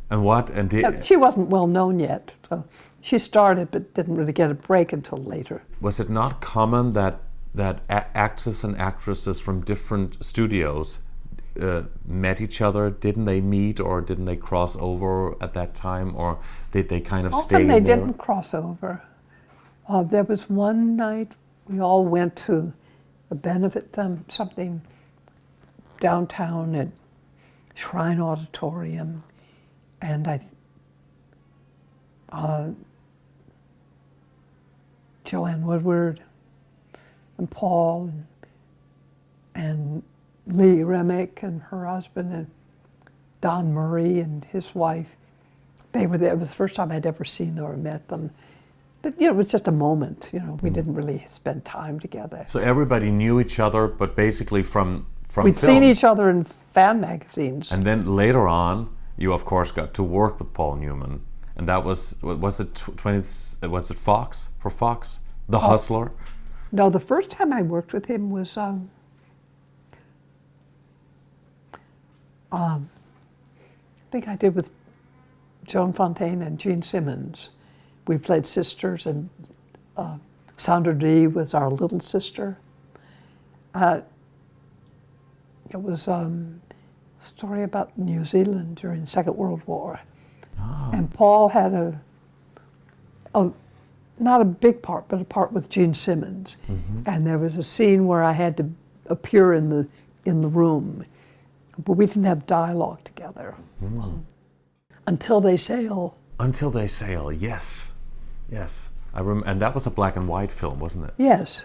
And what? And she wasn't well known yet. So she started but didn't really get a break until later. Was it not common that actors and actresses from different studios met each other? Didn't they meet, or didn't they cross over at that time, or did they kind of stay Often they there? didn't cross over. There was one night we all went to a benefit something downtown at Shrine Auditorium, and Joanne Woodward and Paul and Lee Remick and her husband, and Don Murray and his wife They were there. It was the first time I'd ever seen them or met them. But, you know, it was just a moment. You know, we didn't really spend time together. So everybody knew each other, but basically from We'd film. seen each other in fan magazines. And then later on, you of course got to work with Paul Newman, and that was it Fox for Fox, The Hustler. No, the first time I worked with him was I think I did with Joan Fontaine and Gene Simmons. We played sisters, and Sandra Dee was our little sister. It was a story about New Zealand during the Second World War. Oh. And Paul had a not a big part, but a part with Gene Simmons. And there was a scene where I had to appear in the room, but we didn't have dialogue together. Until They Sail. Until They Sail, yes. Yes. And that was a black and white film, wasn't it? Yes.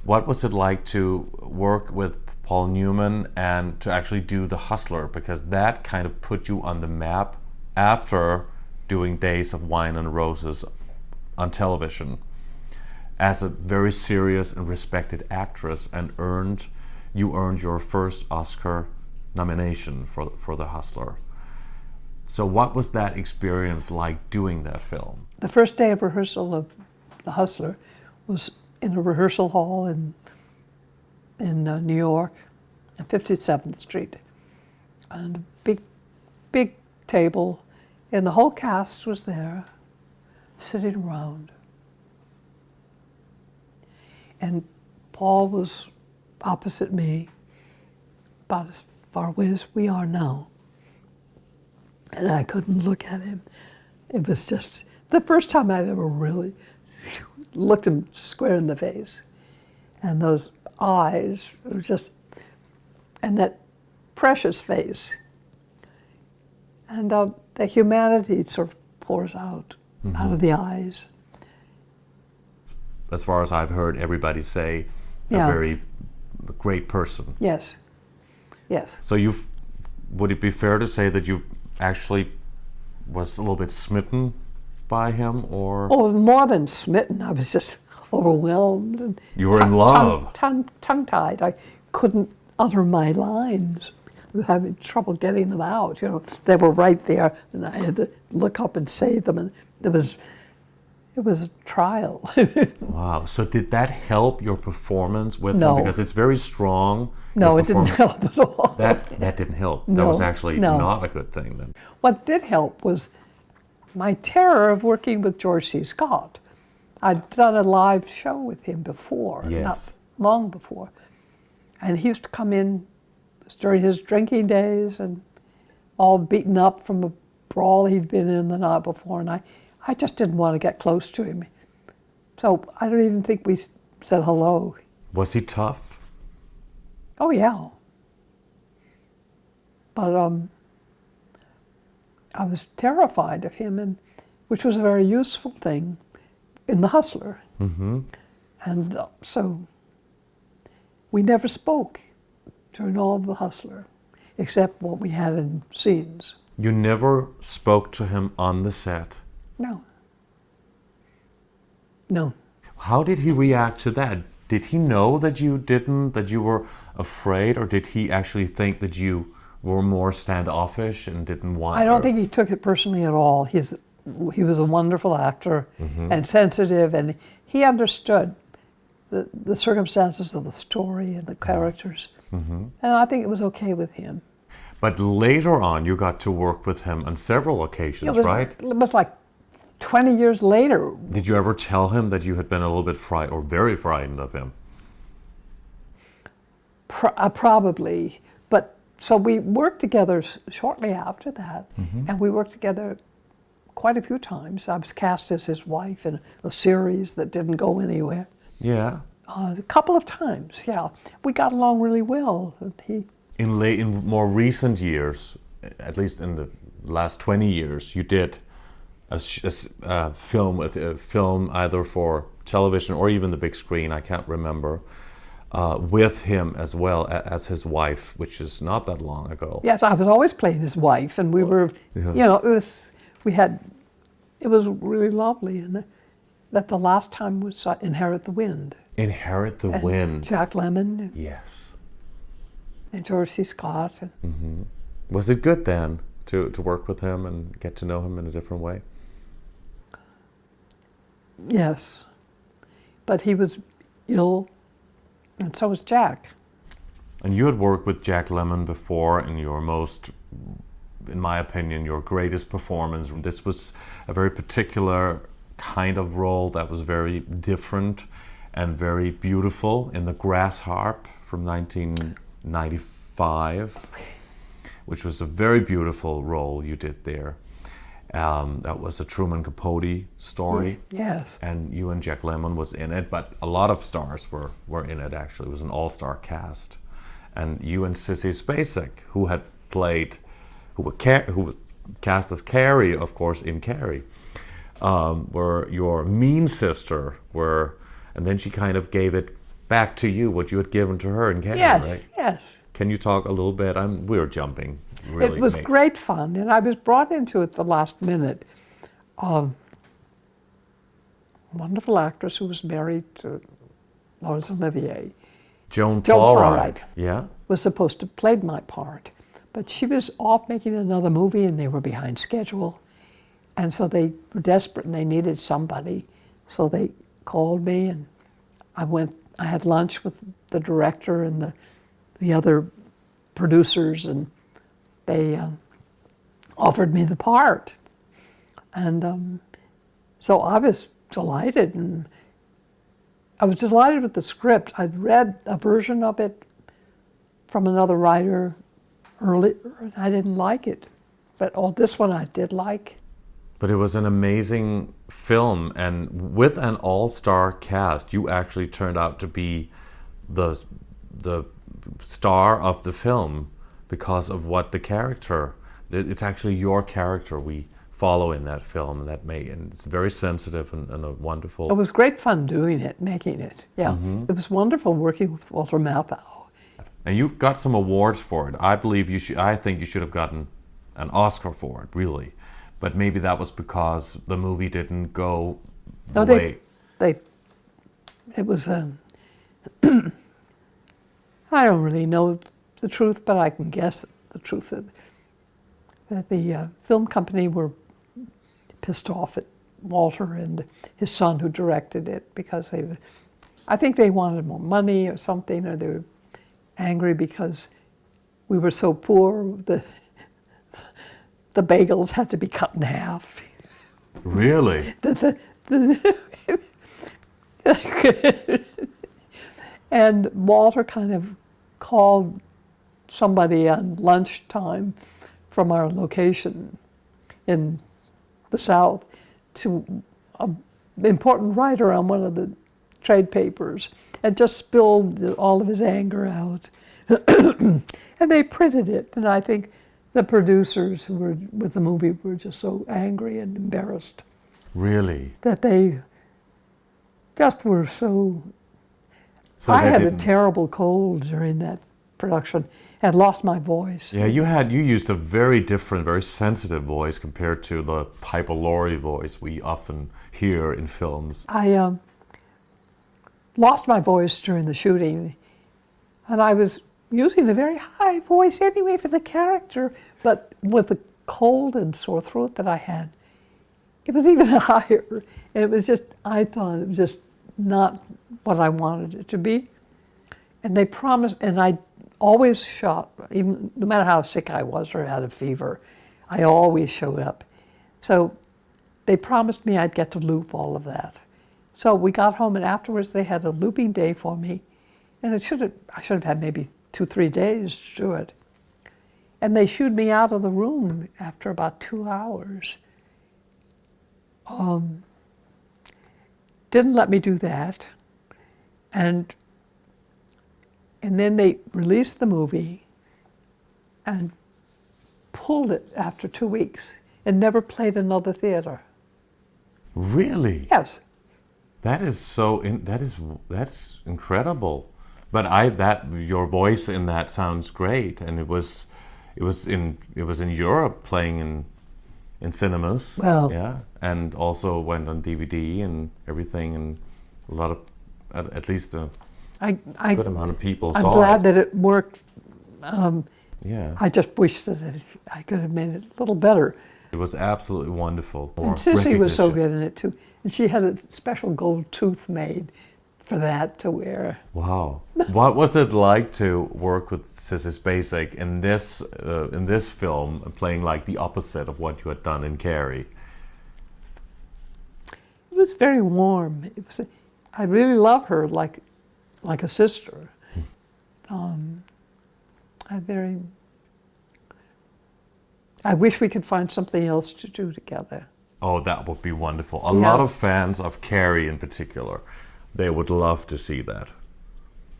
What was it like to work with Paul Newman and to actually do The Hustler? Because that kind of put you on the map after doing Days of Wine and Roses on television as a very serious and respected actress, and you earned your first Oscar nomination for The Hustler. So what was that experience like doing that film? The first day of rehearsal of The Hustler was in a rehearsal hall in New York, at 57th Street, and a big table, and the whole cast was there, sitting around. And Paul was opposite me, about as far away as we are now. And I couldn't look at him. It was just the first time I'd ever really looked him square in the face. And those eyes were just, and that precious face. And the humanity sort of pours out of the eyes. As far as I've heard everybody say, a very great person. Yes, yes. So would it be fair to say that you actually was a little bit smitten by him, or? Oh, more than smitten. I was just overwhelmed. And you were in love. Tongue-tied. I couldn't utter my lines. I was having trouble getting them out. You know, they were right there, and I had to look up and say them, and it was a trial. Wow. So did that help your performance with No. him? Because it's very strong. No, it didn't help at all. That didn't help. That No, was actually no. not a good thing then. What did help was my terror of working with George C. Scott. I'd done a live show with him before, Yes. not long before. And he used to come in during his drinking days and all beaten up from a brawl he'd been in the night before. And I just didn't want to get close to him. So I don't even think we said hello. Was he tough? Oh, yeah. But I was terrified of him, and which was a very useful thing in The Hustler. And so we never spoke during all of The Hustler, except what we had in scenes. You never spoke to him on the set? No. No. How did he react to that? Did he know that you were afraid, or did he actually think that you were more standoffish and didn't want? I don't think he took it personally at all. He was a wonderful actor and sensitive, and he understood the circumstances of the story and the characters. And I think it was okay with him. But later on, you got to work with him on several occasions, right? It was like 20 years later. Did you ever tell him that you had been a little bit frightened or very frightened of him? Probably. But so we worked together shortly after that, and we worked together quite a few times. I was cast as his wife in a series that didn't go anywhere. Yeah. A couple of times, yeah. We got along really well. In more recent years, at least in the last 20 years, you did a film either for television or even the big screen, I can't remember, with him as well as his wife, which is not that long ago. Yes, I was always playing his wife, and we were, you know, it was really lovely, and that the last time we saw Inherit the Wind. Inherit the And Wind. Jack Lemmon Yes. and George C. Scott. Was it good then to work with him and get to know him in a different way? Yes. But he was ill, and so was Jack. And you had worked with Jack Lemmon before in your most, in my opinion, your greatest performance. This was a very particular kind of role that was very different and very beautiful in The Grass Harp from 1995, which was a very beautiful role you did there. That was a Truman Capote story. Yes. And you and Jack Lemmon was in it, but a lot of stars were in it, actually. It was an all-star cast. And you and Sissy Spacek, who was cast as Carrie, of course, in Carrie, were your mean sister, and then she kind of gave it back to you, what you had given to her in Carrie, right? Yes. Can you talk a little bit? We're jumping. Really, it was great fun, and I was brought into it the last minute. Wonderful actress who was married to Laurence Olivier. Joan Plowright. Yeah. Was supposed to play my part, but she was off making another movie, and they were behind schedule, and so they were desperate and they needed somebody, so they called me, and I had lunch with the director and the other producers, and they offered me the part. And so I was delighted, and I was delighted with the script. I'd read a version of it from another writer earlier, and I didn't like it. But this one I did like. But it was an amazing film, and with an all-star cast, you actually turned out to be the star of the film because of what the character. It's actually your character we follow in that film, and it's very sensitive and a wonderful. It was great fun doing it, making it. Yeah, It was wonderful working with Walter Matthau. And you've got some awards for it. I believe you should. I think you should have gotten an Oscar for it, really. But maybe that was because the movie didn't go the way. It was. I don't really know the truth, but I can guess the truth that the film company were pissed off at Walter and his son who directed it because I think they wanted more money or something, or they were angry because we were so poor. The bagels had to be cut in half. Really? And Walter kind of called somebody on lunchtime from our location in the South to an important writer on one of the trade papers and just spilled all of his anger out. And they printed it, and I think the producers who were with the movie were just so angry and embarrassed. Really? That they just were so I had a terrible cold during that production and lost my voice. Yeah, you used a very different, very sensitive voice compared to the Piper Laurie voice we often hear in films. I lost my voice during the shooting, and I was using a very high voice anyway for the character, but with the cold and sore throat that I had, it was even higher. And it was just, I thought it was just not what I wanted it to be. And they promised, and I always shot, even no matter how sick I was or had a fever, I always showed up. So they promised me I'd get to loop all of that. So we got home, and afterwards they had a looping day for me, and I should have had maybe 2-3 days to do it. And they shooed me out of the room after about 2 hours. Didn't let me do that. And then they released the movie and pulled it after 2 weeks and never played another theater. Really? Yes. That is that's incredible. But your voice in that sounds great, and it was in Europe playing in cinemas. Well. Yeah, and also went on DVD and everything, and a lot of, at least a good amount of people saw it. I'm glad that it worked. Yeah. I just wish that I could have made it a little better. It was absolutely wonderful. And Sissy was so good in it too. And she had a special gold tooth made for that to wear. Wow. What was it like to work with Sissy Spacek in this film, playing like the opposite of what you had done in Carrie? It was very warm. I really love her like a sister. I wish we could find something else to do together. Oh, that would be wonderful. A lot of fans of Carrie in particular, they would love to see that.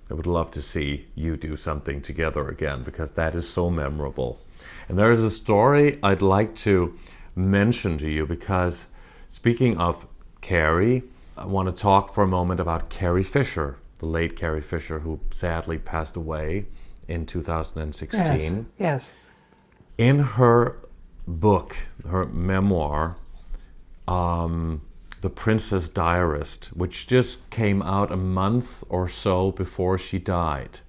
They would love to see you do something together again, because that is so memorable. And there is a story I'd like to mention to you, because speaking of Carrie, I want to talk for a moment about Carrie Fisher, the late Carrie Fisher, who sadly passed away in 2016. Yes. In her book, her memoir, The Princess Diarist, which just came out a month or so before she died,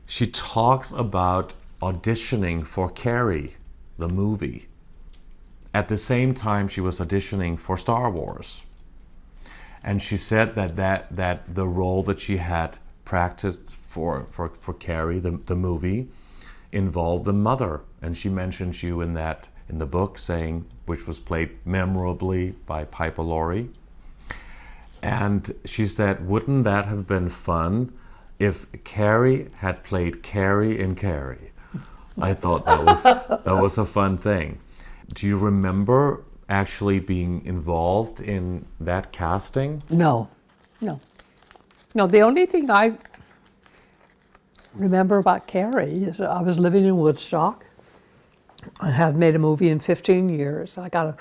she talks about auditioning for Carrie, the movie. At the same time, she was auditioning for Star Wars. And she said that the role that she had practiced for Carrie, the movie, involved the mother. And she mentions you in the book, saying, which was played memorably by Piper Laurie. And she said, wouldn't that have been fun if Carrie had played Carrie in Carrie? I thought that was a fun thing. Do you remember actually being involved in that casting? No. The only thing I remember about Carrie is I was living in Woodstock. I had made a movie in 15 years. I got a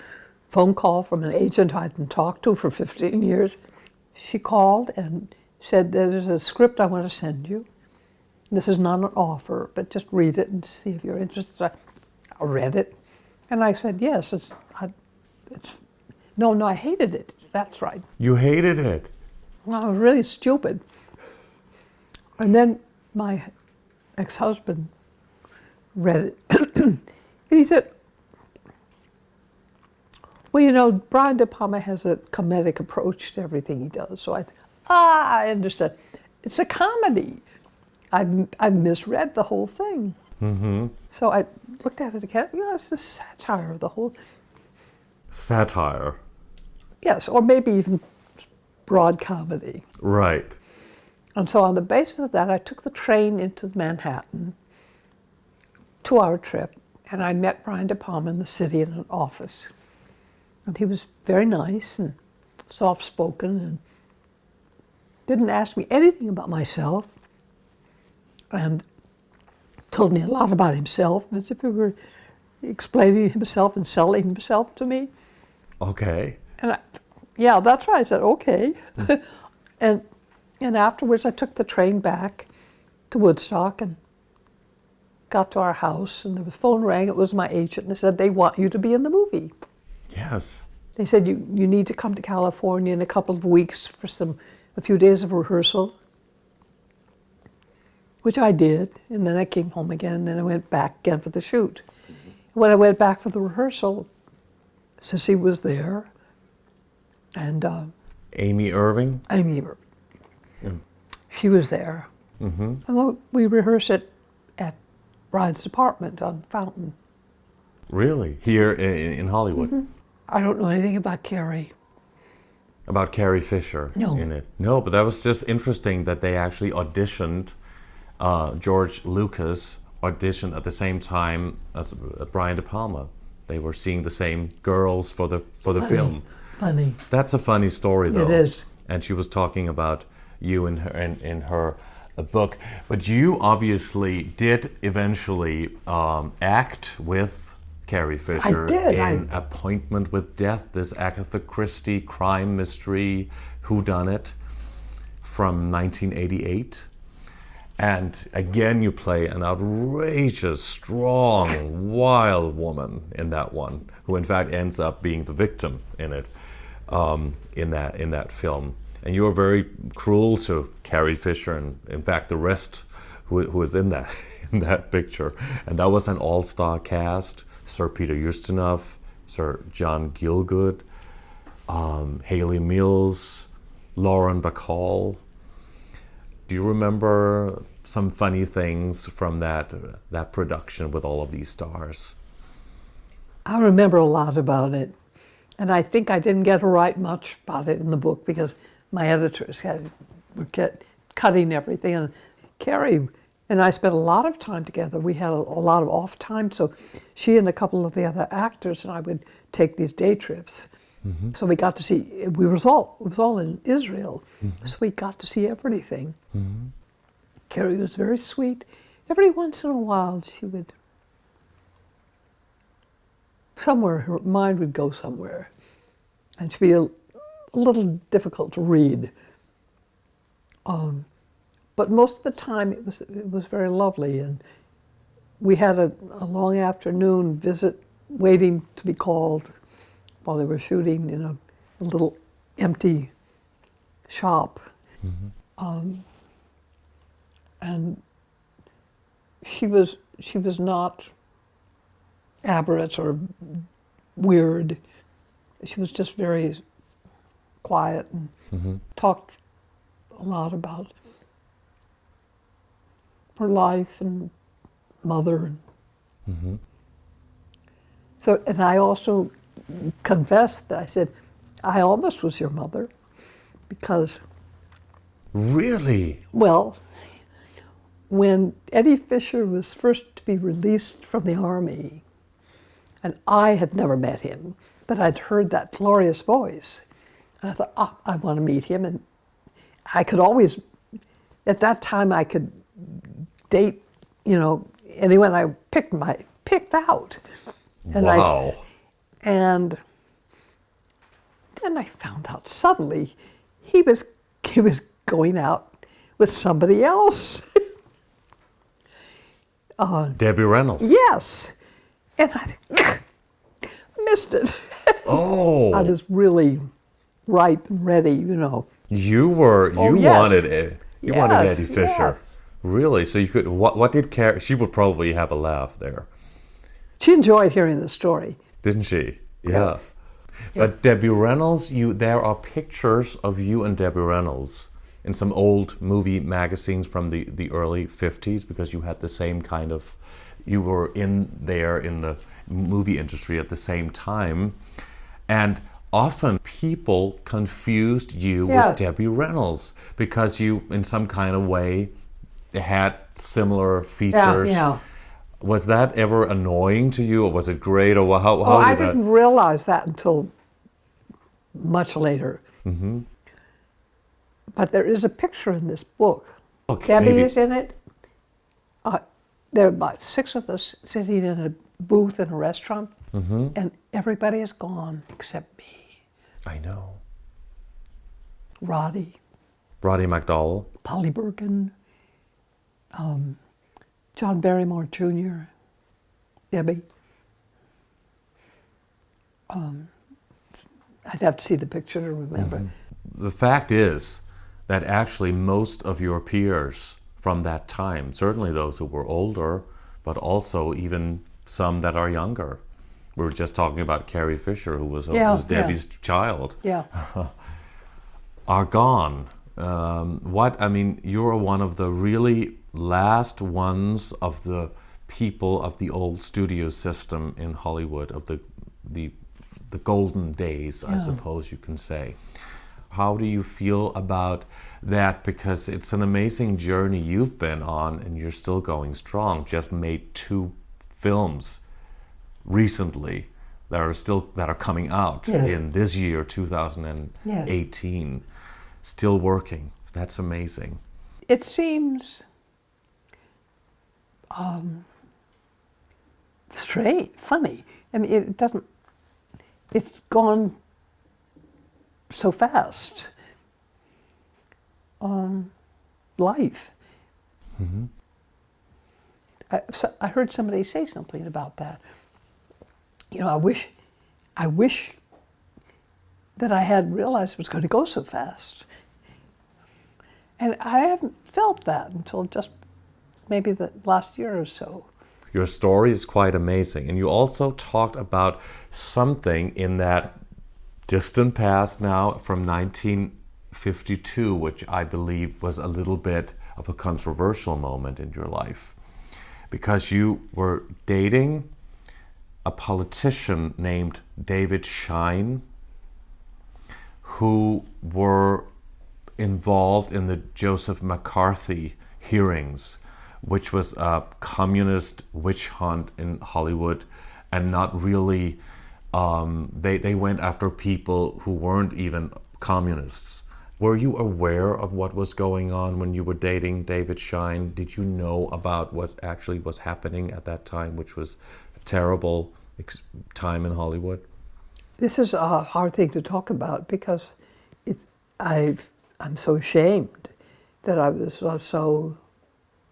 phone call from an agent I hadn't talked to for 15 years. She called and said, there's a script I want to send you. This is not an offer, but just read it and see if you're interested. I read it, and I said, yes, no, I hated it. That's right. You hated it? Well, I was really stupid. And then my ex-husband read it, and he said, well, Brian De Palma has a comedic approach to everything he does. So I understand. It's a comedy. I've misread the whole thing. Mm-hmm. So I looked at it again. It's a satire of the whole. Satire? Yes, or maybe even broad comedy. Right. And so on the basis of that, I took the train into Manhattan, 2-hour trip, and I met Brian De Palma in the city in an office. And he was very nice and soft-spoken and didn't ask me anything about myself, and told me a lot about himself, as if he were explaining himself and selling himself to me. Okay. And yeah, that's right. I said, okay. and afterwards, I took the train back to Woodstock and got to our house, and the phone rang. It was my agent, and they said, they want you to be in the movie. Yes. They said, you need to come to California in a couple of weeks for a few days of rehearsal, which I did. And then I came home again, and then I went back again for the shoot. Mm-hmm. When I went back for the rehearsal, Sissy was there, and Amy Irving? Amy Irving. Yeah. She was there. Mm-hmm. And we rehearsed it at Brian's apartment on Fountain. Really? Here in Hollywood? Mm-hmm. I don't know anything about Carrie. About Carrie Fisher in it? No, but that was just interesting that they actually auditioned. George Lucas auditioned at the same time as Brian De Palma. They were seeing the same girls for the film. Funny. That's a funny story, though. It is. And she was talking about you in her book. But you obviously did eventually act with Carrie Fisher in Appointment with Death, this Agatha Christie crime mystery whodunit from 1988. And again, you play an outrageous, strong, wild woman in that one, who in fact ends up being the victim in it, in that film. And you were very cruel to Carrie Fisher and, in fact, the rest who was in that in that picture. And that was an all-star cast: Sir Peter Ustinov, Sir John Gielgud, Haley Mills, Lauren Bacall. Do you remember some funny things from that production with all of these stars? I remember a lot about it. And I think I didn't get to write much about it in the book because my editors were cutting everything. And Carrie and I spent a lot of time together. We had a lot of off time. So she and a couple of the other actors and I would take these day trips. Mm-hmm. So we got to see, it was all in Israel. Mm-hmm. So we got to see everything. Mm-hmm. Carrie was very sweet. Every once in a while she would, her mind would go somewhere. And she'd be a little difficult to read. But most of the time it was very lovely. And we had a long afternoon visit waiting to be called while they were shooting in a little empty shop. Mm-hmm. And she was not aberrant or weird. She was just very quiet and mm-hmm. talked a lot about her life and mother. Mm-hmm. So, and I also confessed that I said, I almost was your mother because... Really? Well, when Eddie Fisher was first to be released from the Army, and I had never met him, but I'd heard that glorious voice. And I thought, I want to meet him. And I could always, at that time, I could date, anyone I picked out. And wow. And then I found out suddenly he was going out with somebody else. Debbie Reynolds. Yes. And I missed it. Oh. I was really ripe and ready, You wanted Eddie Fisher. Yes. Really? So you could, what did Carrie, she would probably have a laugh there. She enjoyed hearing the story. Didn't she? Yeah. But Debbie Reynolds, there are pictures of you and Debbie Reynolds in some old movie magazines from the early 50s because you had the same kind of, you were in the movie industry at the same time. And often people confused you with Debbie Reynolds because you, in some kind of way, had similar features. Yeah. Was that ever annoying to you, or was it great, or how I didn't realize that until much later. Mm-hmm. But there is a picture in this book. Okay, Debbie is in it. There are about 6 of us sitting in a booth in a restaurant, mm-hmm. and everybody is gone except me. I know. Roddy McDowell. Polly Bergen. John Barrymore Jr., Debbie. I'd have to see the picture to remember. Mm-hmm. The fact is that actually most of your peers from that time, certainly those who were older, but also even some that are younger. We were just talking about Carrie Fisher, who was Debbie's child. Yeah. Are gone. You're one of the really last ones of the people of the old studio system in Hollywood, of the golden days, I suppose you can say. How do you feel about that? Because it's an amazing journey you've been on, and you're still going strong. Just made 2 films recently that are coming out in this year, 2018. Still working. That's amazing. It seems strange, funny. I mean, it's gone so fast. Life. I heard somebody say something about that. You know, I wish that I had realized it was going to go so fast. And I haven't felt that until just maybe the last year or so. Your story is quite amazing. And you also talked about something in that distant past now from 1952, which I believe was a little bit of a controversial moment in your life. Because you were dating a politician named David Schein, who were involved in the Joseph McCarthy hearings, which was a communist witch hunt in Hollywood, and not really, they went after people who weren't even communists. Were you aware of what was going on when you were dating David Schein? Did you know about what actually was happening at that time, which was a terrible time in Hollywood? This is a hard thing to talk about because I'm so ashamed that I was so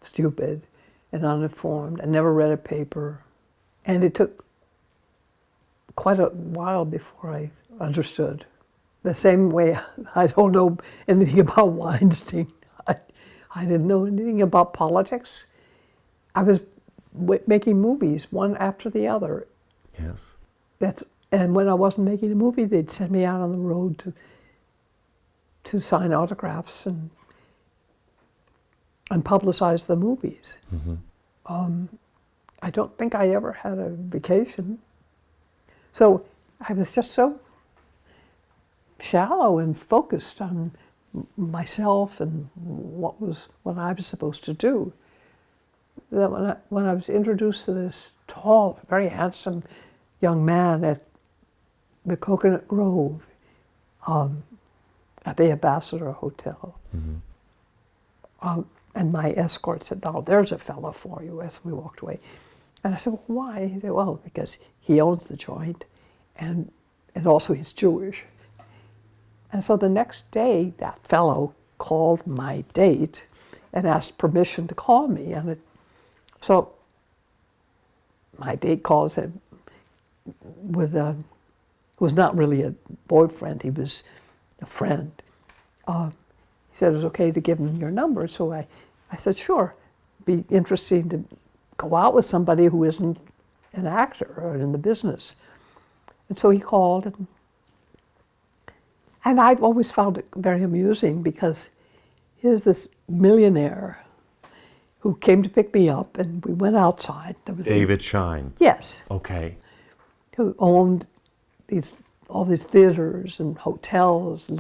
stupid and uninformed. I never read a paper. And it took quite a while before I understood. The same way I don't know anything about Weinstein. I didn't know anything about politics. I was making movies, one after the other. Yes. And when I wasn't making a movie, they'd send me out on the road to sign autographs and publicize the movies. I don't think I ever had a vacation. So I was just so shallow and focused on myself and what I was supposed to do, that when I was introduced to this tall, very handsome young man at the Coconut Grove, at the Ambassador Hotel, and my escort said, "Oh, there's a fellow for you," as we walked away. And I said, "Well, why?" He said, "Well, because he owns the joint, and also he's Jewish." And so the next day, that fellow called my date and asked permission to call me. And so my date calls him was not really a boyfriend, he was a friend. He said it was okay to give him your number. So I said, sure, be interesting to go out with somebody who isn't an actor or in the business. And so he called, and I've always found it very amusing because here's this millionaire who came to pick me up, and we went outside. There was David Schein. Yes. Okay. Who owned all these theaters and hotels.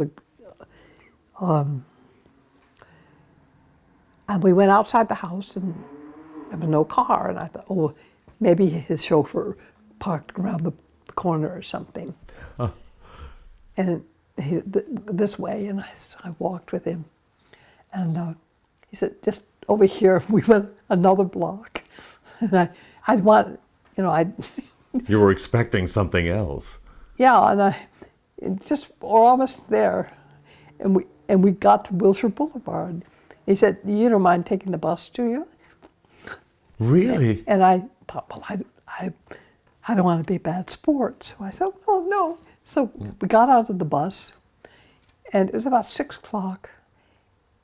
And we went outside the house, and there was no car. And I thought, oh, maybe his chauffeur parked around the corner or something. Huh. And this way, and I walked with him. And he said, just over here. We went another block. And I'd want, You were expecting something else. Yeah, and we're almost there. And we got to Wilshire Boulevard. He said, "You don't mind taking the bus, do you?" Really? And I thought, well, I don't want to be a bad sport. So I said, oh, no. So we got out of the bus, and it was about 6 o'clock,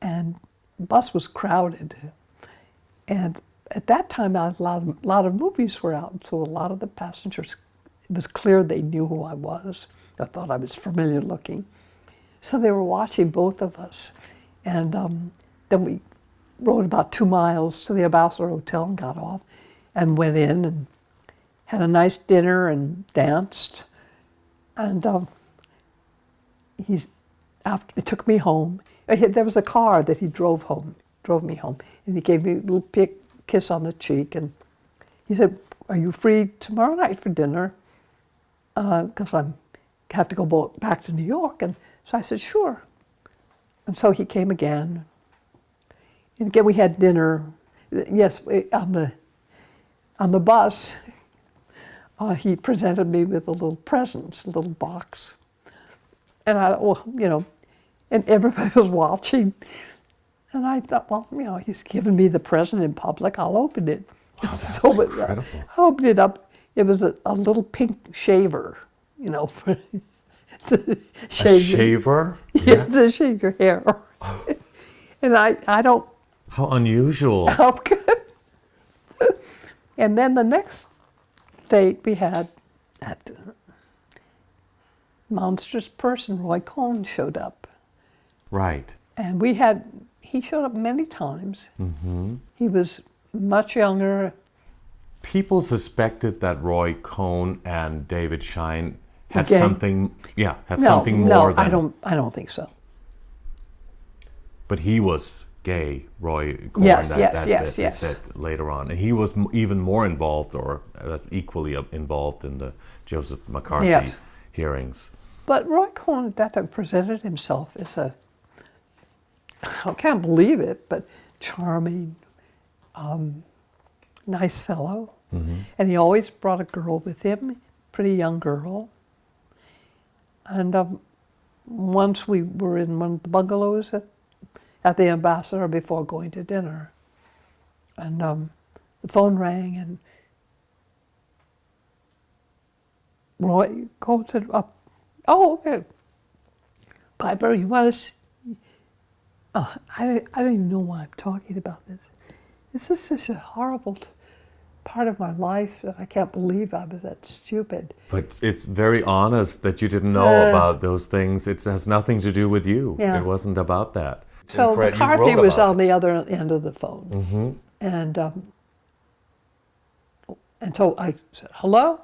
and the bus was crowded. And at that time, a lot of movies were out, so a lot of the passengers, it was clear they knew who I was. I thought I was familiar looking. So they were watching both of us. And then we rode about 2 miles to the Ambassador Hotel and got off and went in and had a nice dinner and danced. And he took me home. There was a car that he drove me home. And he gave me a little kiss on the cheek. And he said, "Are you free tomorrow night for dinner? Because I have to go back to New York." And so I said, "Sure." And so he came again. And again, we had dinner. Yes, on the bus, he presented me with a little present, a little box. And and everybody was watching. And I thought, well, you know, he's given me the present in public, I'll open it. Wow, that's So incredible. I opened it up. It was a little pink shaver, you know, for A shaver? Yeah, to shave your hair. And I don't. How unusual. And then the next date we had, that monstrous person, Roy Cohn, showed up. Right. And he showed up many times. Mm-hmm. He was much younger. People suspected that Roy Cohn and David Shine had Gay. something more no, than... I don't think so. But he was gay, Roy Cohn, Yes, that yes. said later on. And he was even more involved, or equally involved in the Joseph McCarthy hearings. But Roy Cohn at that time presented himself as I can't believe it, but charming, nice fellow. Mm-hmm. And he always brought a girl with him, pretty young girl. And once we were in one of the bungalows at the Ambassador before going to dinner. And the phone rang, and Roy Cohn said, oh, okay. Piper, you want to see? Oh, I don't even know why I'm talking about this. This is such a horrible part of my life that I can't believe I was that stupid. But it's very honest that you didn't know about those things. It has nothing to do with you. Yeah. It wasn't about that. So McCarthy was on the other end of the phone. Mm-hmm. And so I said, hello?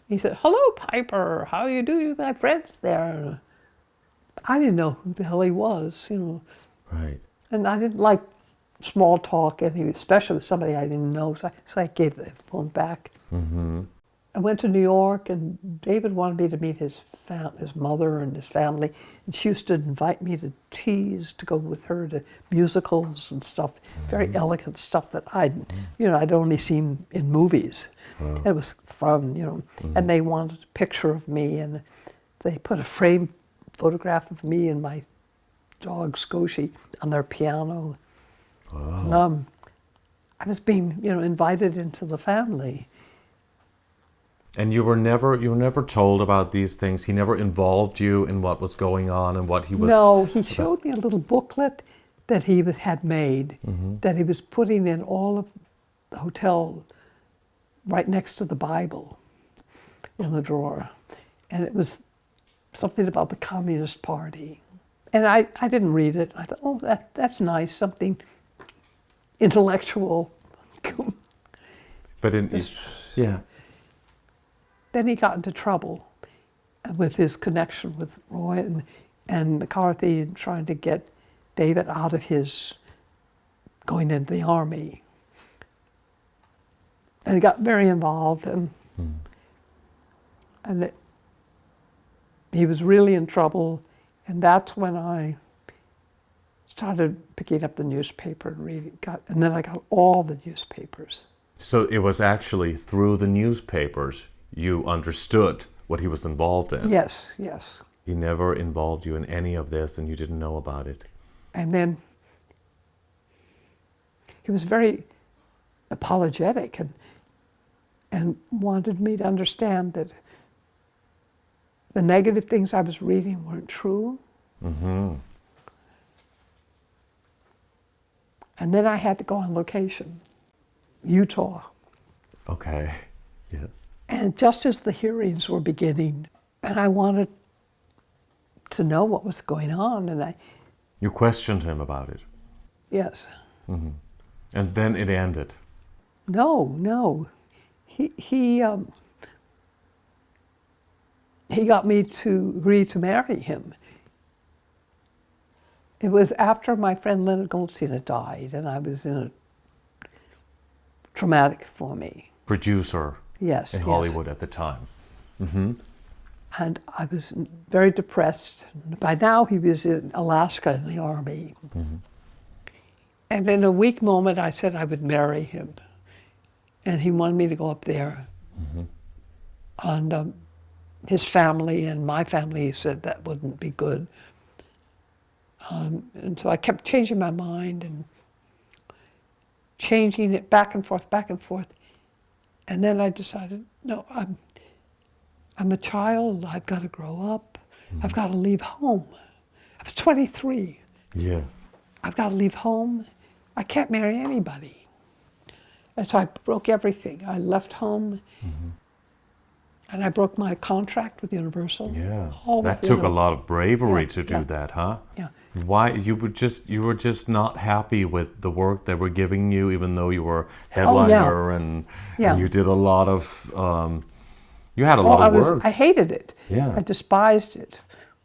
He said, hello, Piper. How you doing, my friends there? I didn't know who the hell he was, you know. Right. And I didn't like small talk, especially with somebody I didn't know, so I gave the phone back. Mm-hmm. I went to New York, and David wanted me to meet his mother and his family, and she used to invite me to teas to go with her to musicals and stuff, very elegant stuff that I'd only seen in movies. Wow. It was fun, you know. And they wanted a picture of me, and they put a framed photograph of me and my dog Scotia on their piano. Wow. And, I was being, invited into the family. And you were never told about these things. He never involved you in what was going on and what he was. No, he showed me a little booklet that he had made, that he was putting in all of the hotel, right next to the Bible, in the drawer, and it was something about the Communist Party, and I didn't read it. I thought, oh, that's nice, something intellectual. But yeah. Then he got into trouble with his connection with Roy and McCarthy, and trying to get David out of his going into the army. And he got very involved, and he was really in trouble. And that's when I started picking up the newspaper and reading. And then I got all the newspapers. So it was actually through the newspapers you understood what he was involved in. Yes, yes. He never involved you in any of this, and you didn't know about it. And then he was very apologetic and wanted me to understand that the negative things I was reading weren't true. Mm-hmm. And then I had to go on location, Utah. Okay, yeah. And just as the hearings were beginning, and I wanted to know what was going on, and You questioned him about it. yes. Mm-hmm. And then it ended. No. He got me to agree to marry him. It was after my friend Leonard Goldstein had died, and I was traumatic for me. Producer. Yes, in Hollywood at the time. Mm-hmm. And I was very depressed. By now he was in Alaska in the Army. Mm-hmm. And in a weak moment I said I would marry him. And he wanted me to go up there. Mm-hmm. And his family and my family said that wouldn't be good. And so I kept changing my mind and changing it back and forth, back and forth. And then I decided, no, I'm a child. I've got to grow up. I've got to leave home. I was 23. Yes. I've got to leave home. I can't marry anybody. And so I broke everything. I left home, and I broke my contract with Universal. Yeah. All That with took a Universal. lot of bravery Yeah, to do yeah. that, huh? Yeah. Why you were just not happy with the work they were giving you, even though you were headliner and you did a lot of you had a lot of work. I hated it. Yeah. I despised it,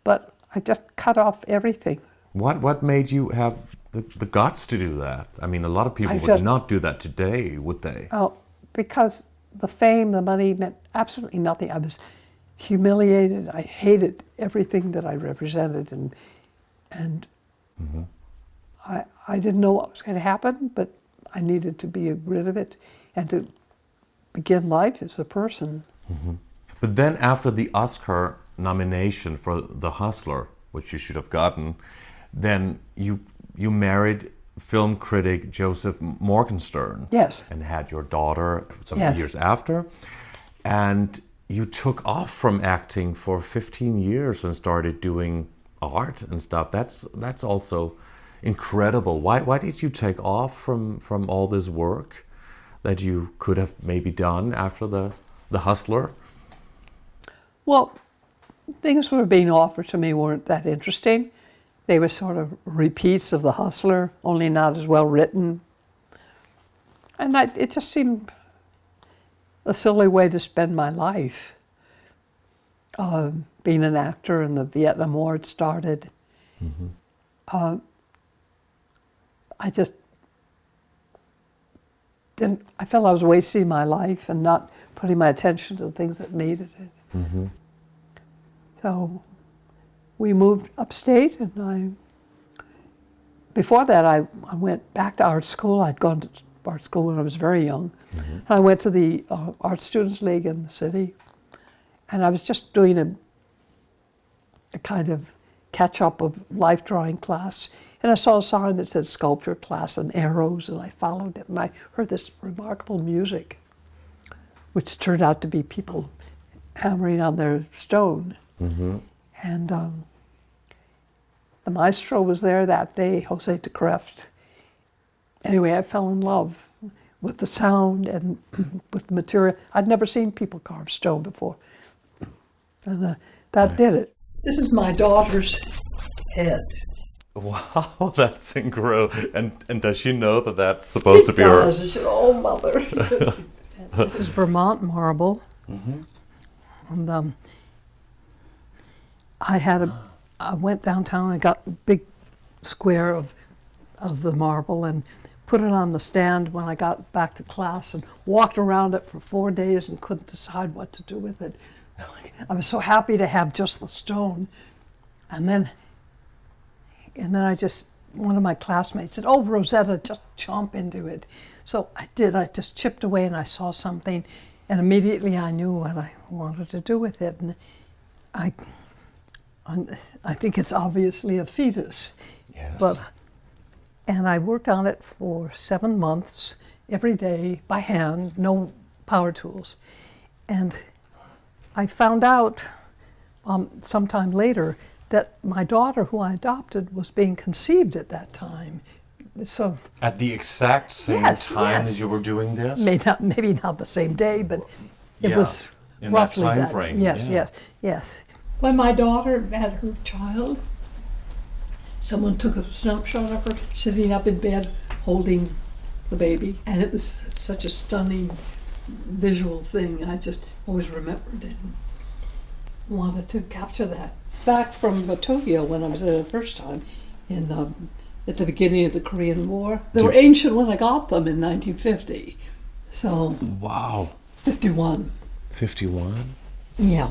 but I just cut off everything. What made you have the guts to do that? I mean, a lot of people would not do that today, would they? Oh, because the fame, the money meant absolutely nothing. I was humiliated. I hated everything that I represented, and I didn't know what was going to happen, but I needed to be rid of it and to begin life as a person. But then after the Oscar nomination for The Hustler, which you should have gotten, then you married film critic Joseph Morgenstern. Yes. And had your daughter some Yes. years after. And you took off from acting for 15 years and started doing art and stuff. That's also incredible. Why did you take off from all this work that you could have maybe done after the Hustler? Well, things were being offered to me weren't that interesting. They were sort of repeats of The Hustler, only not as well written. And it just seemed a silly way to spend my life. Being an actor, and the Vietnam War had started. I just didn't. I felt I was wasting my life and not putting my attention to the things that needed it. So we moved upstate, and before that I went back to art school. I'd gone to art school when I was very young. I went to the Art Students League in the city, and I was just doing a kind of catch-up of life drawing class, and I saw a sign that said sculpture class and arrows, and I followed it, and I heard this remarkable music, which turned out to be people hammering on their stone. And the maestro was there that day, Jose de Kreft. Anyway, I fell in love with the sound and with the material. I'd never seen people carve stone before. And that did it. This is my daughter's head. Wow, that's incredible. And does she know that that's supposed to be her? She said, "Oh, mother." This is Vermont marble. And I went downtown and got a big square of the marble and put it on the stand when I got back to class, and walked around it for 4 days and couldn't decide what to do with it. I was so happy to have just the stone. And then one of my classmates said, "Oh, Rosetta, just chomp into it." So I did. I just chipped away, and I saw something, and immediately I knew what I wanted to do with it. And I think it's obviously a fetus. Yes. And I worked on it for 7 months, every day, by hand, no power tools. And I found out sometime later that my daughter, who I adopted, was being conceived at that time. So At the exact same time as you were doing this? maybe not the same day, but it was in roughly that time that. frame. Yes. When my daughter had her child, someone took a snapshot of her sitting up in bed holding the baby, and it was such a stunning visual thing. I just always remembered it and wanted to capture that. Back from Tokyo, when I was there the first time, at the beginning of the Korean War. They were ancient when I got them in 1950. So, Wow. 51. 51? Yeah.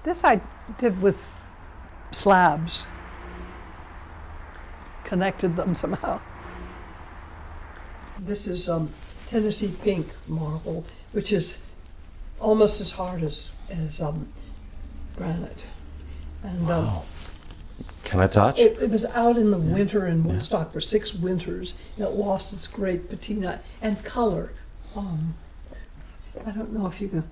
This I did with slabs. Connected them somehow. This is Tennessee pink marble, which is almost as hard as granite. And Wow. Can I touch? It was out in the winter in Woodstock for 6 winters, and it lost its great patina and color. I don't know if you can.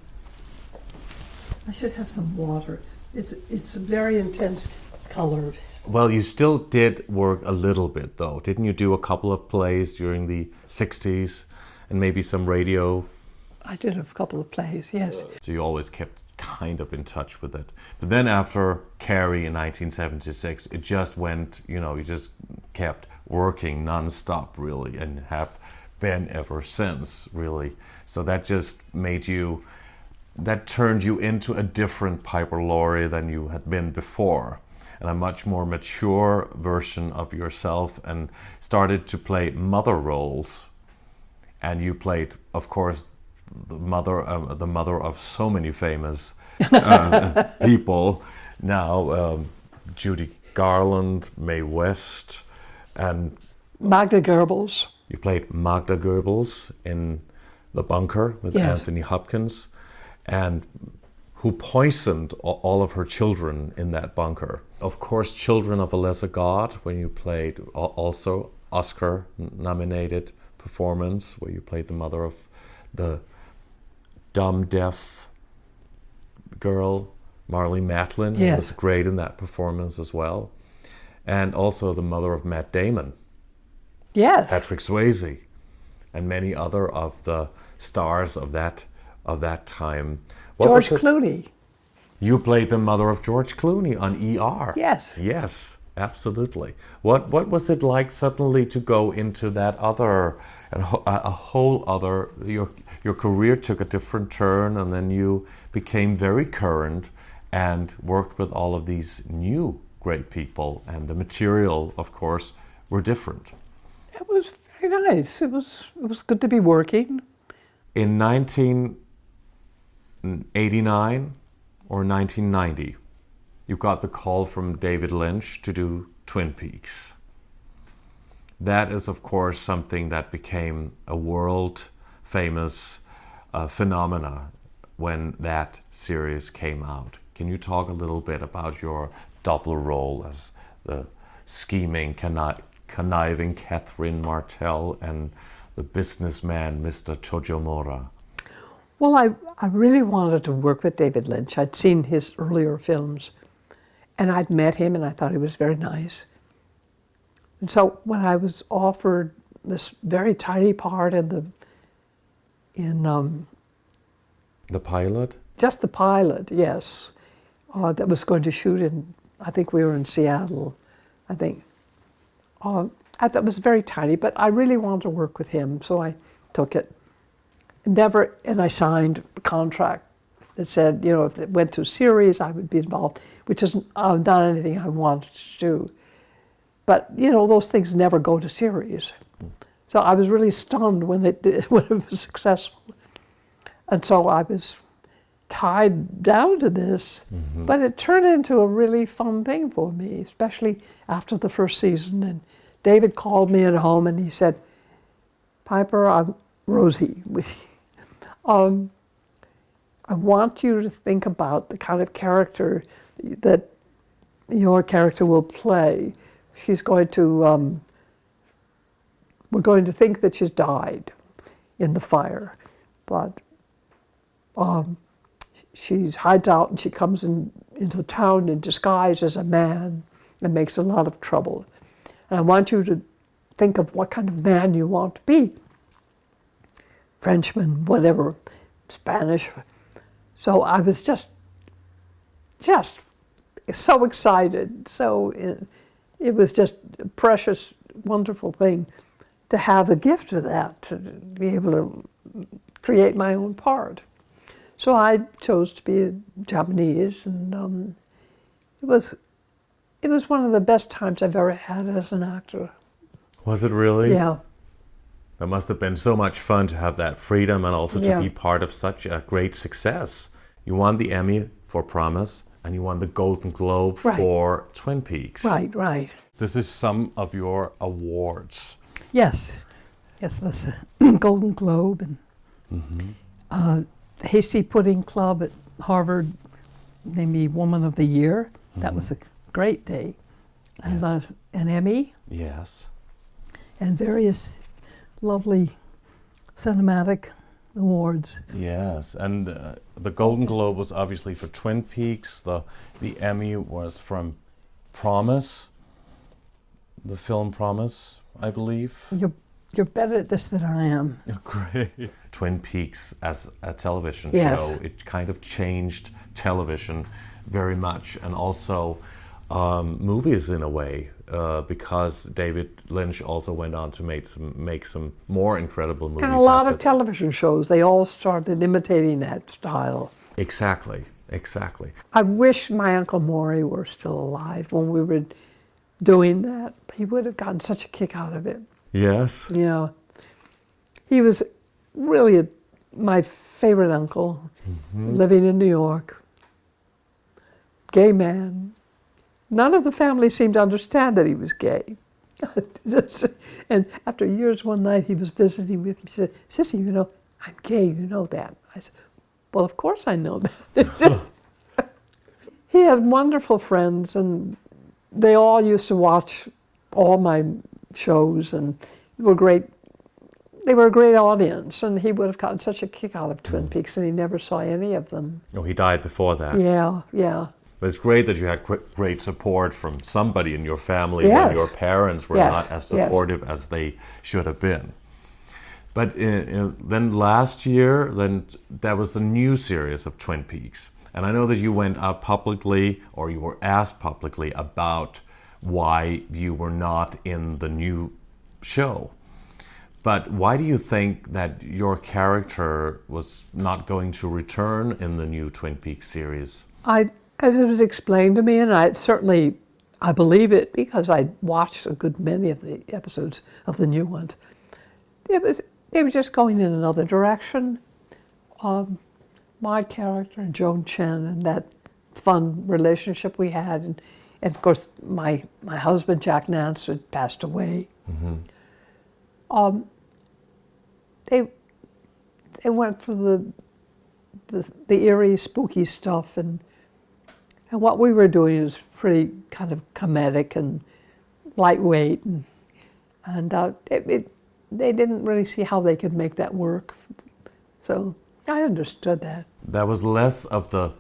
I should have some water. It's a very intense color. Well, you still did work a little bit, though. Didn't you do a couple of plays during the 60s and maybe some radio? I did a couple of plays, yes. So you always kept kind of in touch with it. But then after Carrie in 1976, it just went, you just kept working nonstop, really, and have been ever since, really. So that just that turned you into a different Piper Laurie than you had been before, and a much more mature version of yourself, and started to play mother roles. And you played, of course, the mother of so many famous people now, Judy Garland, Mae West, and Magda Goebbels. You played Magda Goebbels in The Bunker with Anthony Hopkins, and who poisoned all of her children in that bunker. Of course, Children of a Lesser God, when you played also Oscar-nominated performance, where you played the mother of the dumb, deaf girl, Marlee Matlin, who was great in that performance as well. And also the mother of Matt Damon. Yes. Patrick Swayze, and many other of the stars of that time. George Clooney. You played the mother of George Clooney on ER. Yes. Yes, absolutely. What was it like suddenly to go into that other, a whole other, your career took a different turn, and then you became very current and worked with all of these new great people, and the material, of course, were different. It was very nice. It was good to be working. In 1989 or 1990, you got the call from David Lynch to do Twin Peaks. That is, of course, something that became a world-famous phenomena when that series came out. Can you talk a little bit about your double role as the scheming, conniving Catherine Martell and the businessman, Mr. Tojomura? Well, I really wanted to work with David Lynch. I'd seen his earlier films, and I'd met him, and I thought he was very nice. And so when I was offered this very tiny part in the pilot? Just the pilot, yes. That was going to shoot in, I think we were in Seattle, I think. I thought it was very tiny, but I really wanted to work with him, so I took it. And I signed a contract that said, if it went to a series, I would be involved, which isn't not anything I wanted to do. But, those things never go to series. So I was really stunned when it was successful. And so I was tied down to this, but it turned into a really fun thing for me, especially after the first season. And David called me at home and he said, Piper, I'm Rosie. I want you to think about the kind of character that your character will play. She's going to, we're going to think that she's died in the fire, but she hides out and she comes into the town in disguise as a man and makes a lot of trouble. And I want you to think of what kind of man you want to be. Frenchman, whatever, Spanish. So I was just so excited. So it was just a precious, wonderful thing to have the gift of that, to be able to create my own part. So I chose to be Japanese, and it was one of the best times I've ever had as an actor. Was it really? Yeah. That must have been so much fun to have that freedom and also to be part of such a great success. You won the Emmy for Promise, and you won the Golden Globe for Twin Peaks. Right. This is some of your awards. Yes, that's the Golden Globe and Hasty Pudding Club at Harvard named me Woman of the Year. That was a great day. and an Emmy, Yes. and various lovely cinematic awards. Yes, and the Golden Globe was obviously for Twin Peaks. The Emmy was from Promise, the film Promise, I believe. You're better at this than I am. Great. Twin Peaks as a television Yes. show, it kind of changed television very much, and also movies in a way, because David Lynch also went on to make some more incredible movies. And a lot after of television shows, they all started imitating that style. Exactly. I wish my Uncle Maury were still alive when we were doing that. He would have gotten such a kick out of it. Yes. Yeah. He was really my favorite uncle, living in New York. Gay man. None of the family seemed to understand that he was gay. And after years, one night he was visiting with me. He said, "Sissy, you know, I'm gay, you know that." I said, "Well, of course I know that." He had wonderful friends, and they all used to watch all my shows, and they were a great audience, and he would have gotten such a kick out of Twin Peaks, and he never saw any of them. Oh, he died before that. Yeah. But it's great that you had great support from somebody in your family Yes. when your parents were Yes, not as yes. supportive as they should have been. But then last year, then there was a new series of Twin Peaks. And I know that you went out publicly, or you were asked publicly, about why you were not in the new show. But why do you think that your character was not going to return in the new Twin Peaks series? As it was explained to me, and I believe it because I watched a good many of the episodes of the new ones. They were just going in another direction. My character and Joan Chen and that fun relationship we had, and of course my husband Jack Nance had passed away. They went for the eerie, spooky stuff, and what we were doing was pretty kind of comedic and lightweight, and they didn't really see how they could make that work. So I understood that. There was less of the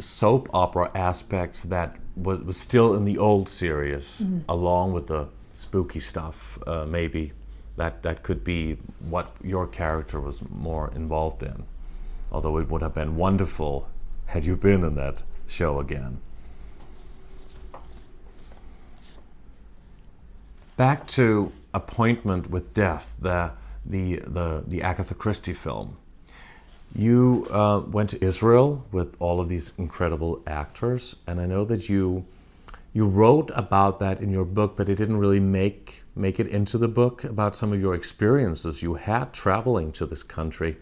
soap opera aspects that was still in the old series, along with the spooky stuff. Maybe that could be what your character was more involved in. Although it would have been wonderful had you been in that show again. Back to Appointment with Death, the Agatha Christie film. You went to Israel with all of these incredible actors, and I know that you wrote about that in your book, but it didn't really make it into the book, about some of your experiences you had traveling to this country,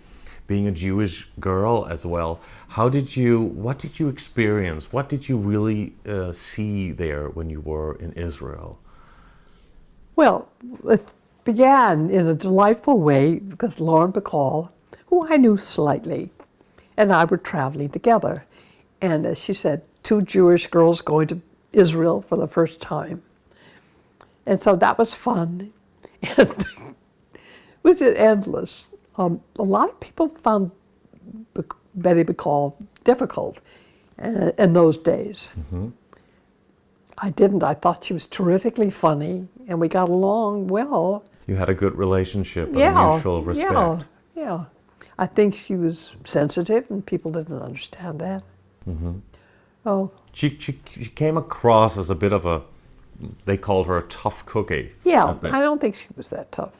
being a Jewish girl as well. What did you experience? What did you really see there when you were in Israel? Well, it began in a delightful way because Lauren Bacall, who I knew slightly, and I were traveling together. And as she said, two Jewish girls going to Israel for the first time. And so that was fun. And it was endless. A lot of people found Betty Bacall difficult in those days. I didn't. I thought she was terrifically funny, and we got along well. You had a good relationship and a mutual respect. Yeah. I think she was sensitive, and people didn't understand that. Oh. She came across as a bit of they called her a tough cookie. Yeah, I don't think she was that tough.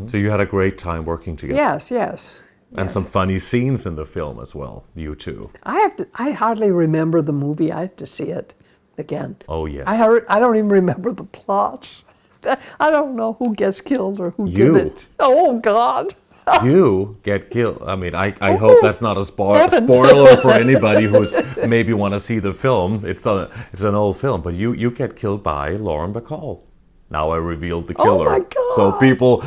So you had a great time working together. Yes. And some funny scenes in the film as well, you two. I hardly remember the movie. I have to see it again. Oh, yes. I don't even remember the plot. I don't know who gets killed or who You. did it. Oh, God. You get killed. I mean, I hope that's not a spoiler for anybody who's maybe want to see the film. It's an old film, but you get killed by Lauren Bacall. Now I revealed the killer. Oh my God. So people,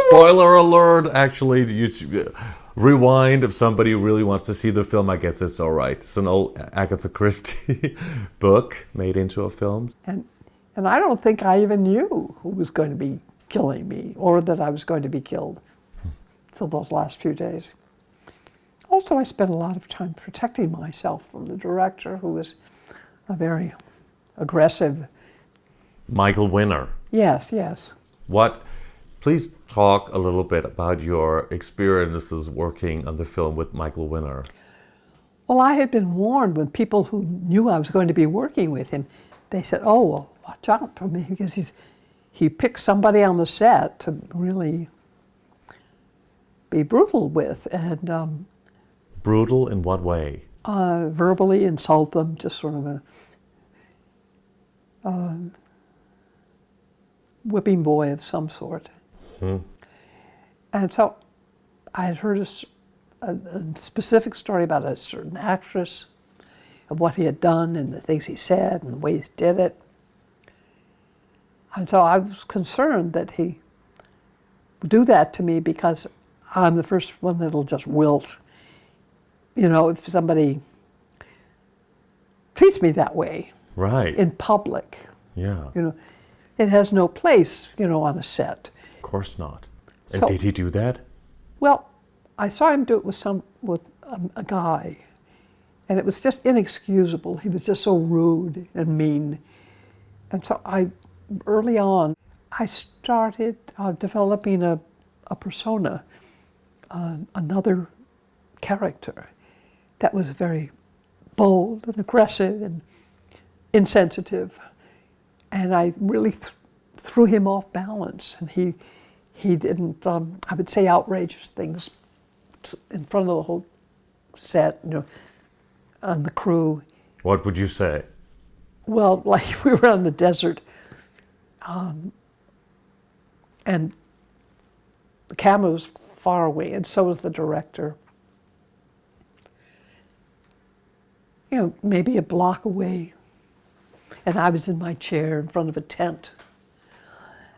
spoiler alert, actually, you rewind if somebody really wants to see the film. I guess it's all right. It's an old Agatha Christie book made into a film. And And I don't think I even knew who was going to be killing me or that I was going to be killed till those last few days. Also, I spent a lot of time protecting myself from the director, who was a very aggressive. Michael Winner. Yes, yes. Please talk a little bit about your experiences working on the film with Michael Winner. Well, I had been warned when people who knew I was going to be working with him, they said, oh, well, watch out for me, because he picked somebody on the set to really be brutal with, and brutal in what way? Verbally insult them, just sort of a whipping boy of some sort. And so I had heard a specific story about a certain actress, of what he had done and the things he said and the way he did it. And so I was concerned that he would do that to me because I'm the first one that'll just wilt. You know, if somebody treats me that way. Right. In public. Yeah. You know, it has no place, you know, on a set. Of course not. And So- did he do that? Well, I saw him do it with a guy, and it was just inexcusable. He was just so rude and mean. And so early on, I started developing a persona, another character that was very bold and aggressive and insensitive. And I really threw him off balance, and he didn't, I would say, outrageous things in front of the whole set, you know, and the crew. What would you say? Well, like we were on the desert, and the camera was far away, and so was the director. You know, maybe a block away, and I was in my chair in front of a tent,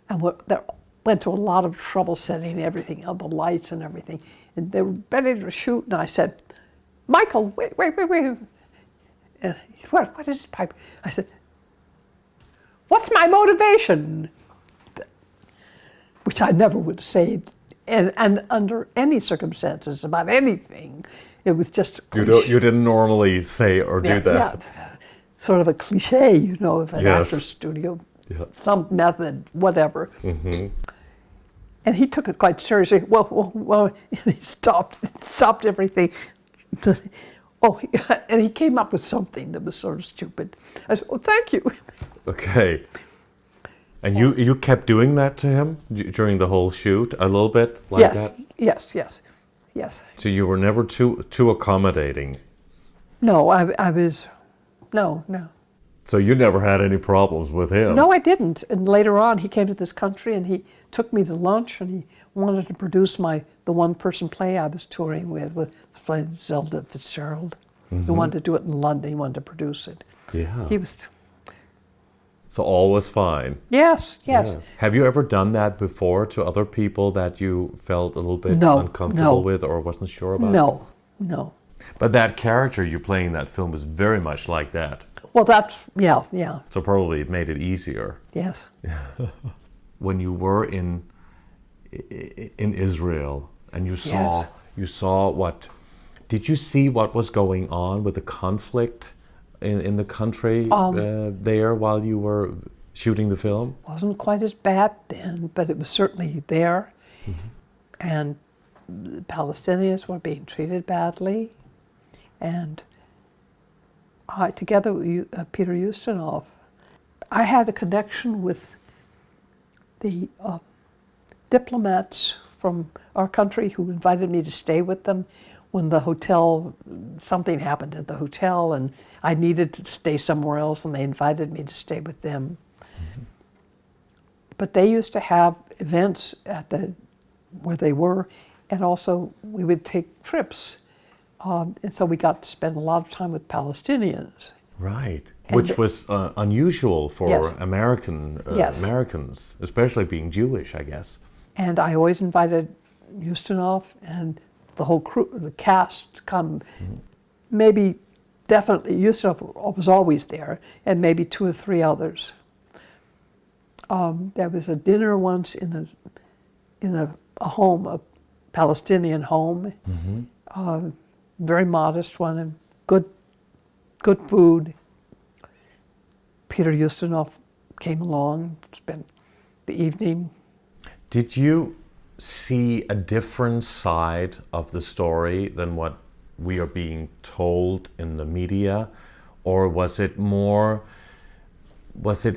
and went to a lot of trouble setting everything up, the lights and everything, and they were ready to shoot, and I said, Michael, wait. And he said, what is it, Piper? I said, what's my motivation? Which I never would say, and under any circumstances, about anything. It was just You didn't normally say or do that. Yeah, sort of a cliche, you know, of an Yes. actor's studio, Yeah. some method, whatever. Mm-hmm. And he took it quite seriously. Well, and he stopped everything. And he came up with something that was sort of stupid. I said, thank you. Okay. And you kept doing that to him during the whole shoot, a little bit like that? Yes. So you were never too accommodating? No, I was, no. So you never had any problems with him? No, I didn't. And later on, he came to this country and he took me to lunch, and he wanted to produce the one-person play I was touring with playing Zelda Fitzgerald. Mm-hmm. He wanted to do it in London. He wanted to produce it. Yeah. He was. So all was fine? Yes. Yeah. Have you ever done that before to other people that you felt a little bit No, uncomfortable no. with or wasn't sure about? No. But that character you play in that film is very much like that. Well, yeah. So probably it made it easier. Yes. When you were in Israel and you saw what, did you see what was going on with the conflict in the country there while you were shooting the film? Wasn't quite as bad then, but it was certainly there. Mm-hmm. And the Palestinians were being treated badly. And together with Peter Ustinov, I had a connection with the diplomats from our country who invited me to stay with them when something happened at the hotel and I needed to stay somewhere else, and they invited me to stay with them. Mm-hmm. But they used to have events where they were, and also we would take trips. And so we got to spend a lot of time with Palestinians. Right. And Which was unusual for Yes. Americans, especially being Jewish, I guess. And I always invited Ustinov and the whole crew, the cast, to come. Mm-hmm. Maybe, definitely, Ustinov was always there, and maybe 2 or 3 others. There was a dinner once in a home, a Palestinian home, very modest one, and good food. Peter Ustinov came along, spent the evening. Did you see a different side of the story than what we are being told in the media? Or was it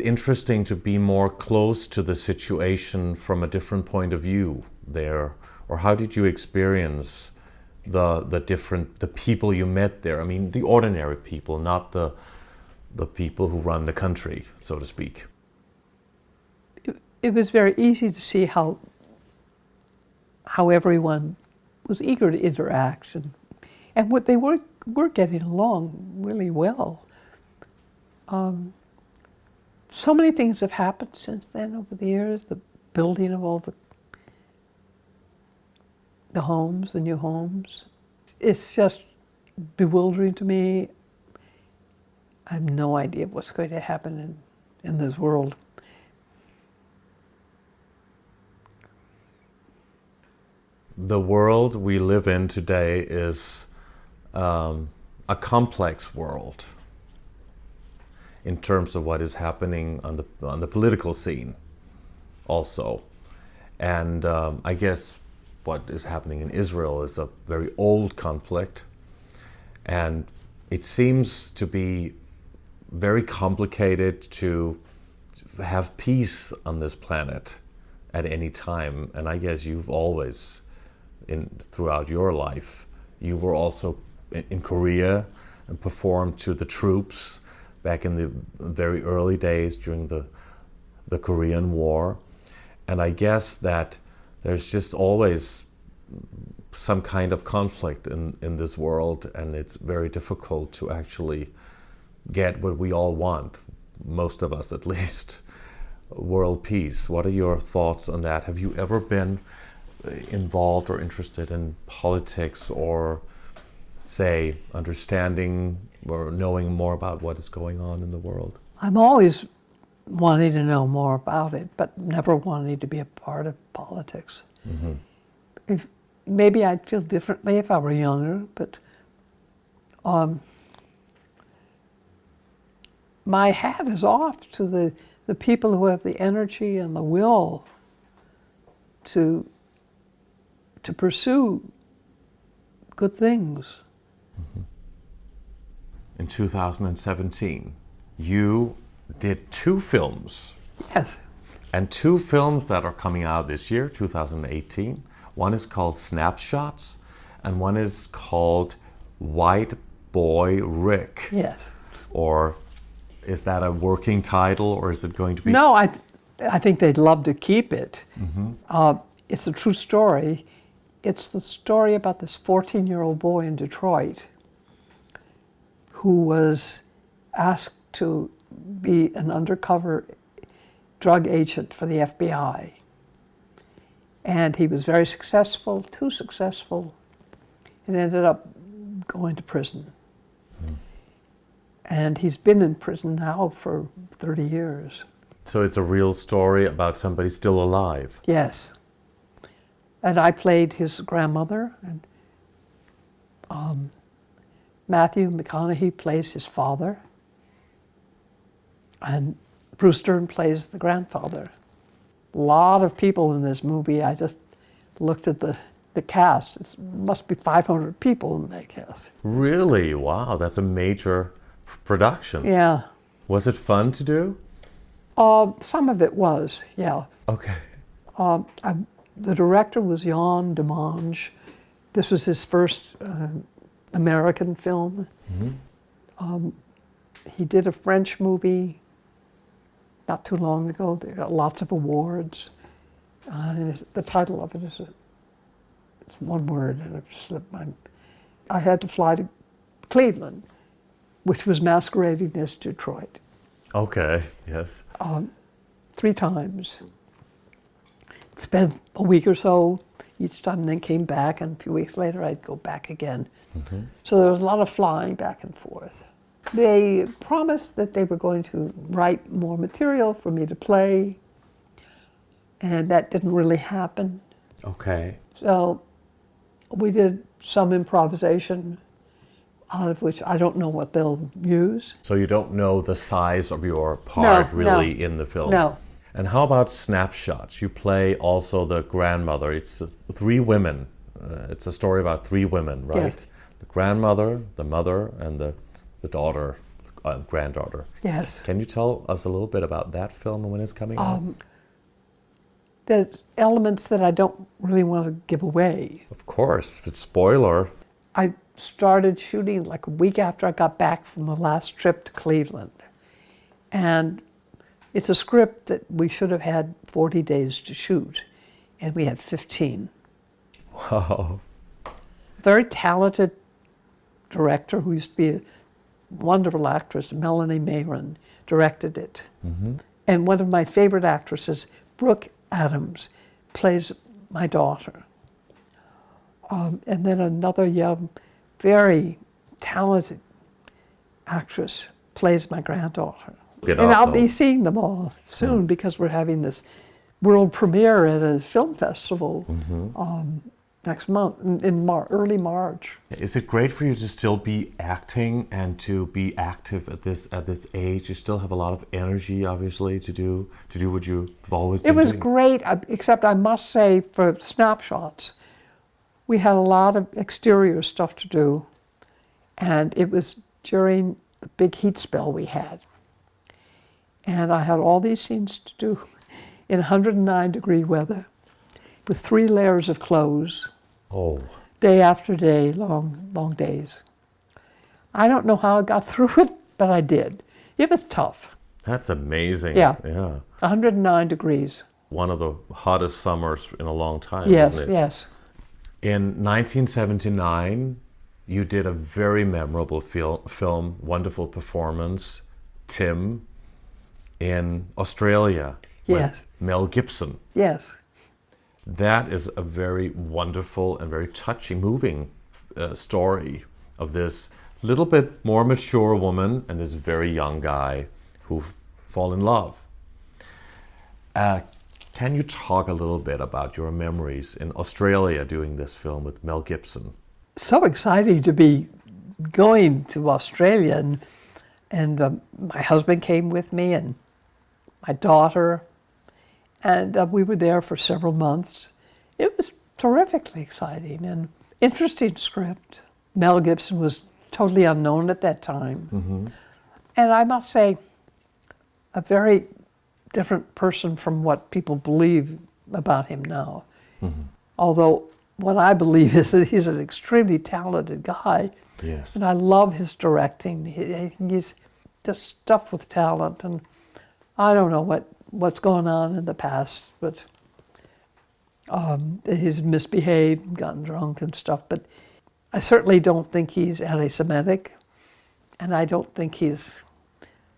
interesting to be more close to the situation from a different point of view there? Or how did you experience the people you met there? I mean, the ordinary people, not the people who run the country, so to speak. It was very easy to see how everyone was eager to interact, and what they were getting along really well. So many things have happened since then over the years. The building of all the homes, the new homes. It's just bewildering to me. I have no idea what's going to happen in this world. The world we live in today is a complex world in terms of what is happening on the political scene also. And I guess what is happening in Israel is a very old conflict, and it seems to be very complicated to have peace on this planet at any time. And I guess you've always, throughout your life, you were also in Korea and performed to the troops back in the very early days during the Korean War. And I guess that there's just always some kind of conflict in this world, and it's very difficult to actually get what we all want, most of us at least, world peace. What are your thoughts on that? Have you ever been involved or interested in politics, or say understanding or knowing more about what is going on in the world? I'm always wanting to know more about it, but never wanting to be a part of politics. Mm-hmm. Maybe I'd feel differently if I were younger, but my hat is off to the people who have the energy and the will to pursue good things. Mm-hmm. In 2017, you did 2 films. Yes. And 2 films that are coming out this year, 2018. One is called Snapshots, and one is called White Boy Rick. Yes. Or is that a working title, or is it going to be? No, I think they'd love to keep it. Mm-hmm. It's a true story. It's the story about this 14-year-old boy in Detroit who was asked to be an undercover drug agent for the FBI. And he was very successful, too successful, and ended up going to prison. Mm. And he's been in prison now for 30 years. So it's a real story about somebody still alive? Yes. And I played his grandmother, and Matthew McConaughey plays his father, and Bruce Dern plays the grandfather. A lot of people in this movie. I just looked at the cast. It must be 500 people in that cast. Really? Wow, that's a major production. Yeah. Was it fun to do? Some of it was, yeah. Okay. The director was Jan Demange. This was his first American film. Mm-hmm. He did a French movie not too long ago. They got lots of awards. The title of it is it's one word, and it slipped my. I had to fly to Cleveland, which was masquerading as Detroit. Okay. Yes. 3 times. Spent a week or so each time, then came back, and a few weeks later I'd go back again. Mm-hmm. So there was a lot of flying back and forth. They promised that they were going to write more material for me to play. and that didn't really happen. Okay. So we did some improvisation, out of which I don't know what they'll use. So you don't know the size of your part really in the film? No. And how about snapshots? You play also the grandmother. It's three women. It's a story about three women, right? Yes. The grandmother, the mother, and the daughter, granddaughter. Yes. Can you tell us a little bit about that film and when it's coming out? There's elements that I don't really want to give away. Of course, if it's spoiler. I started shooting like a week after I got back from the last trip to Cleveland. And it's a script that we should have had 40 days to shoot, and we had 15. Wow. Very talented director who used to be a wonderful actress, Melanie Mayron, directed it. Mm-hmm. And one of my favorite actresses, Brooke Adams, plays my daughter. And then another young, very talented actress plays my granddaughter. I'll be seeing them all soon because we're having this world premiere at a film festival next month, in early March. Is it great for you to still be acting and to be active at this age? You still have a lot of energy, obviously, to do what you've always been doing. It was great, except I must say, for snapshots, we had a lot of exterior stuff to do, and it was during the big heat spell we had. And I had all these scenes to do in 109-degree weather with 3 layers of clothes. Oh. Day after day, long days. I don't know how I got through it, but I did. It was tough. That's amazing. Yeah. 109 degrees. One of the hottest summers in a long time, yes, isn't it? Yes. In 1979, you did a very memorable film, wonderful performance, Tim, in Australia. Yes. With Mel Gibson. Yes. That is a very wonderful and very touching, moving story of this little bit more mature woman and this very young guy who fall in love. Can you talk a little bit about your memories in Australia doing this film with Mel Gibson? So exciting to be going to Australia, and my husband came with me and my daughter, and we were there for several months. It was terrifically exciting and interesting script. Mel Gibson was totally unknown at that time. Mm-hmm. And I must say, a very different person from what people believe about him now. Mm-hmm. Although what I believe is that he's an extremely talented guy. Yes. And I love his directing. He's just stuffed with talent, and I don't know what's going on in the past, but he's misbehaved, gotten drunk and stuff. But I certainly don't think he's anti-Semitic, and I don't think he's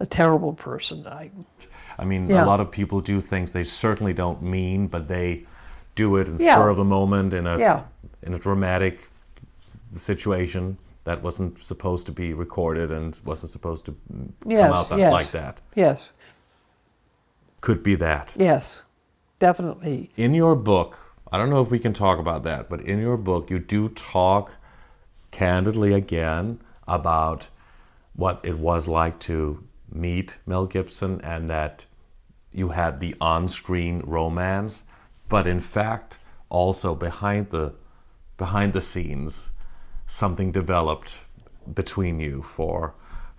a terrible person. I mean, a lot of people do things they certainly don't mean, but they do it in spur of the moment in a dramatic situation that wasn't supposed to be recorded and wasn't supposed to come out like that. Yes. Could be that. Yes, definitely. In your book, I don't know if we can talk about that, but in your book you do talk candidly again about what it was like to meet Mel Gibson and that you had the on-screen romance, but in fact also behind the scenes something developed between you for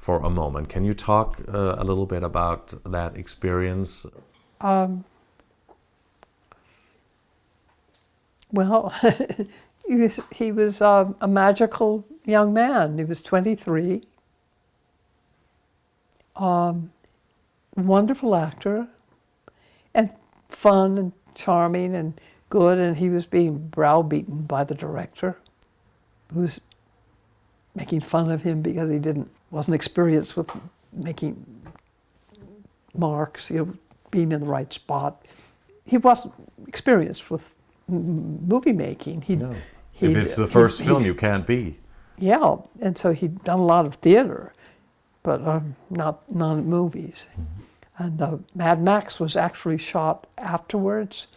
a moment. Can you talk a little bit about that experience? Well, he was a magical young man. He was 23. Wonderful actor, and fun and charming and good, and he was being browbeaten by the director, who was making fun of him because he wasn't experienced with making marks, being in the right spot. He wasn't experienced with movie making. If it's the first film, you can't be. Yeah, and so he'd done a lot of theater, but not movies. Mm-hmm. And Mad Max was actually shot afterwards,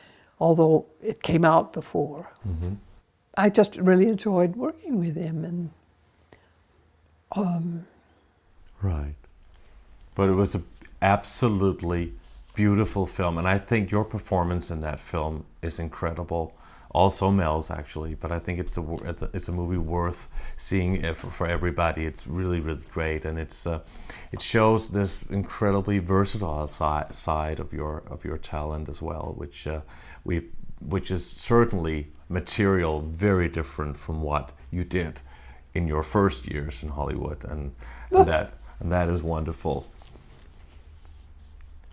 although it came out before. Mm-hmm. I just really enjoyed working with him, and Right. But it was an absolutely beautiful film, and I think your performance in that film is incredible. Also Mel's, actually, but I think it's a movie worth seeing for everybody. It's really, really great, and it shows this incredibly versatile side of your talent as well, which is certainly material very different from what you did in your first years in Hollywood, and that is wonderful.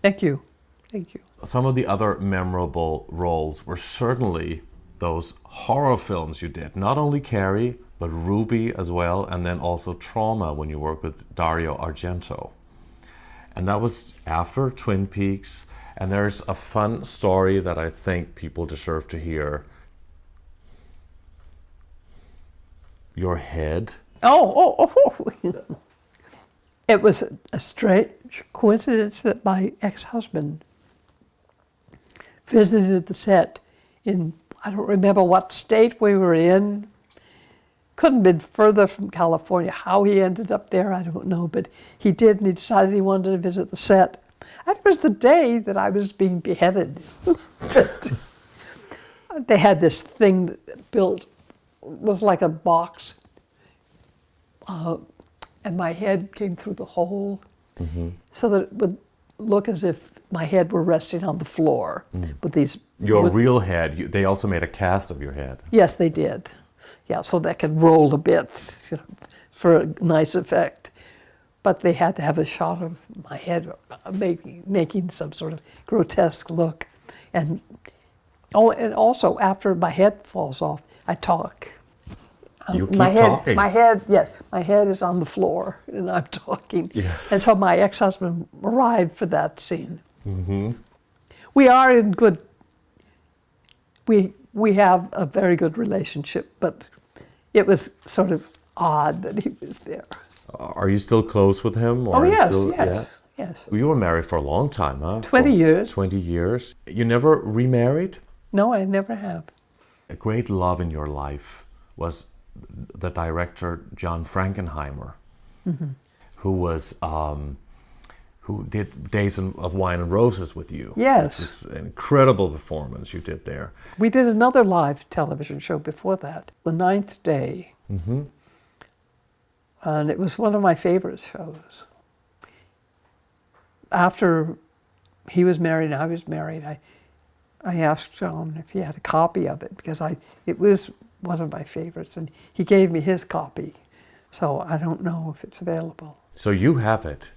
Thank you. Thank you. Some of the other memorable roles were certainly those horror films you did. Not only Carrie, but Ruby as well, and then also Trauma when you worked with Dario Argento. And that was after Twin Peaks. And there's a fun story that I think people deserve to hear. Your head. Oh. It was a strange coincidence that my ex-husband visited the set in, I don't remember what state we were in. Couldn't have been further from California. How he ended up there, I don't know, but he did, and he decided he wanted to visit the set. And it was the day that I was being beheaded. They had this thing built, it was like a box, and my head came through the hole, so that it would look as if my head were resting on the floor with these. Your real head, they also made a cast of your head. Yes, they did. Yeah, so that could roll a bit, for a nice effect. But they had to have a shot of my head making some sort of grotesque look. And also after my head falls off, I talk. You keep talking? talking? My head is on the floor and I'm talking. Yes. And so my ex-husband arrived for that scene. Mm-hmm. We are in good, we have a very good relationship, but it was sort of odd that he was there. Are you still close with him? Or Yes. You were married for a long time, huh? 20 years. 20 years. You never remarried? No, I never have. A great love in your life was the director John Frankenheimer, who did Days of Wine and Roses with you. Yes. It's an incredible performance you did there. We did another live television show before that, The Ninth Day. Mm-hmm. And it was one of my favorite shows. After he was married and I was married, I asked John if he had a copy of it, because it was one of my favorites, and he gave me his copy. So I don't know if it's available. So you have it.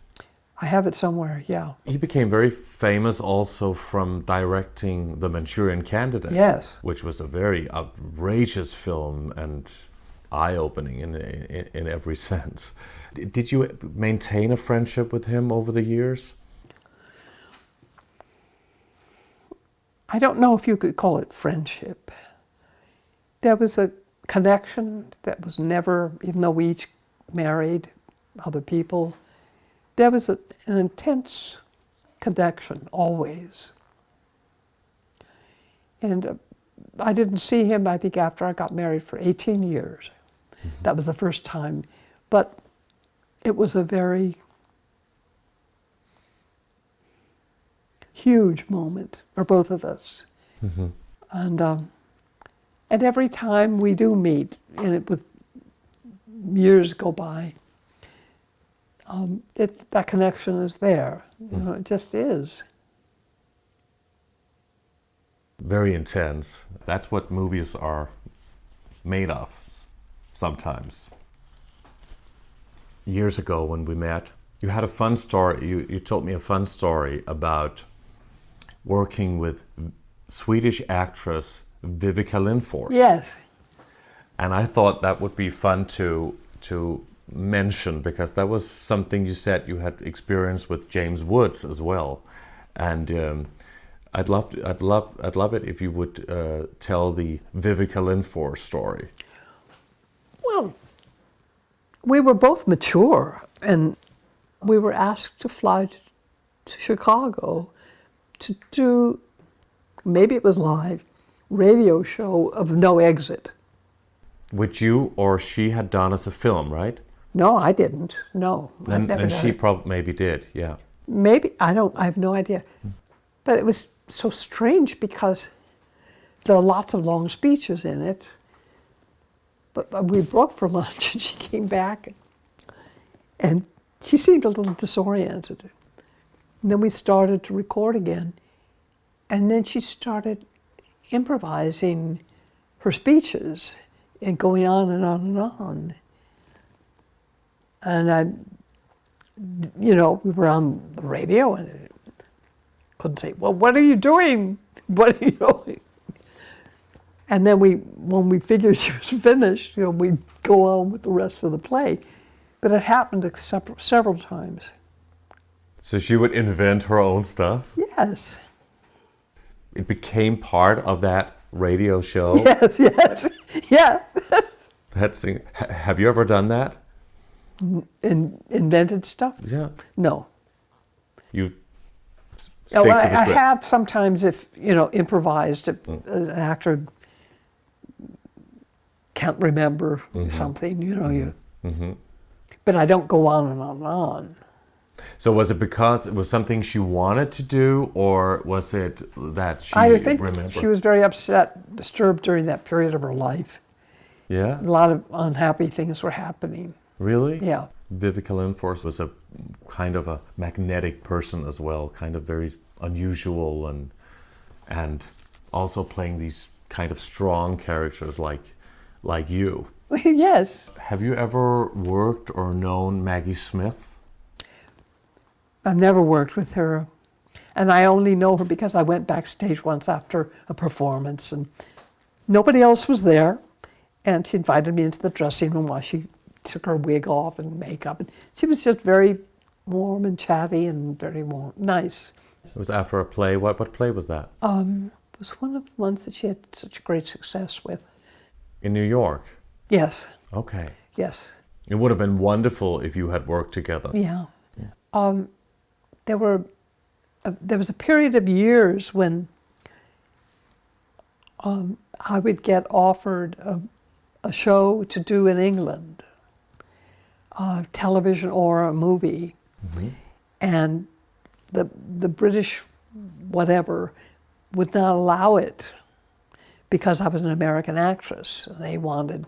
I have it somewhere, yeah. He became very famous also from directing The Manchurian Candidate. Yes. Which was a very outrageous film and eye-opening in every sense. Did you maintain a friendship with him over the years? I don't know if you could call it friendship. There was a connection that was never, even though we each married other people, there was an intense connection always. And I didn't see him, I think, after I got married for 18 years. Mm-hmm. That was the first time. But it was a very huge moment for both of us. Mm-hmm. And every time we do meet, and with years go by, that connection is there. You know, it just is. Very intense. That's what movies are made of sometimes. Years ago when we met, you had a fun story. You told me a fun story about working with Swedish actress Vivica Lindfors. Yes. And I thought that would be fun to mention, because that was something you said you had experience with James Woods as well. And I'd love it if you would tell the Vivica Lindfors story. Well, we were both mature, and we were asked to fly to Chicago to do, maybe it was live, radio show of No Exit. Which you or she had done as a film, right? No, I didn't. No. Then she probably maybe did, yeah. Maybe, I have no idea. But it was so strange because there are lots of long speeches in it. But we broke for lunch and she came back and she seemed a little disoriented. And then we started to record again. And then she started improvising her speeches and going on and on and on. And we were on the radio and I couldn't say, well, what are you doing? What are you doing? And then when we figured she was finished, we'd go on with the rest of the play. But it happened several times. So she would invent her own stuff? Yes. It became part of that radio show? Yes, yeah. Have you ever done that? Invented stuff? Yeah. No. You stick to the script? I have sometimes if, improvised, if an actor can't remember something, but I don't go on and on and on. So was it because it was something she wanted to do, or was it that she I think remembered? she was very upset, disturbed during that period of her life. Yeah? A lot of unhappy things were happening. Really? Yeah. Vivica Lindfors was a kind of a magnetic person as well, kind of very unusual and also playing these kind of strong characters like you. Yes. Have you ever worked or known Maggie Smith? I've never worked with her. And I only know her because I went backstage once after a performance and nobody else was there. And she invited me into the dressing room while she took her wig off and makeup. And she was just very warm and chatty and very warm, nice. It was after a play. What play was that? It was one of the ones that she had such great success with. In New York? Yes. Okay. Yes. It would have been wonderful if you had worked together. Yeah. There was a period of years when I would get offered a show to do in England, television or a movie, and the British whatever would not allow it because I was an American actress. They wanted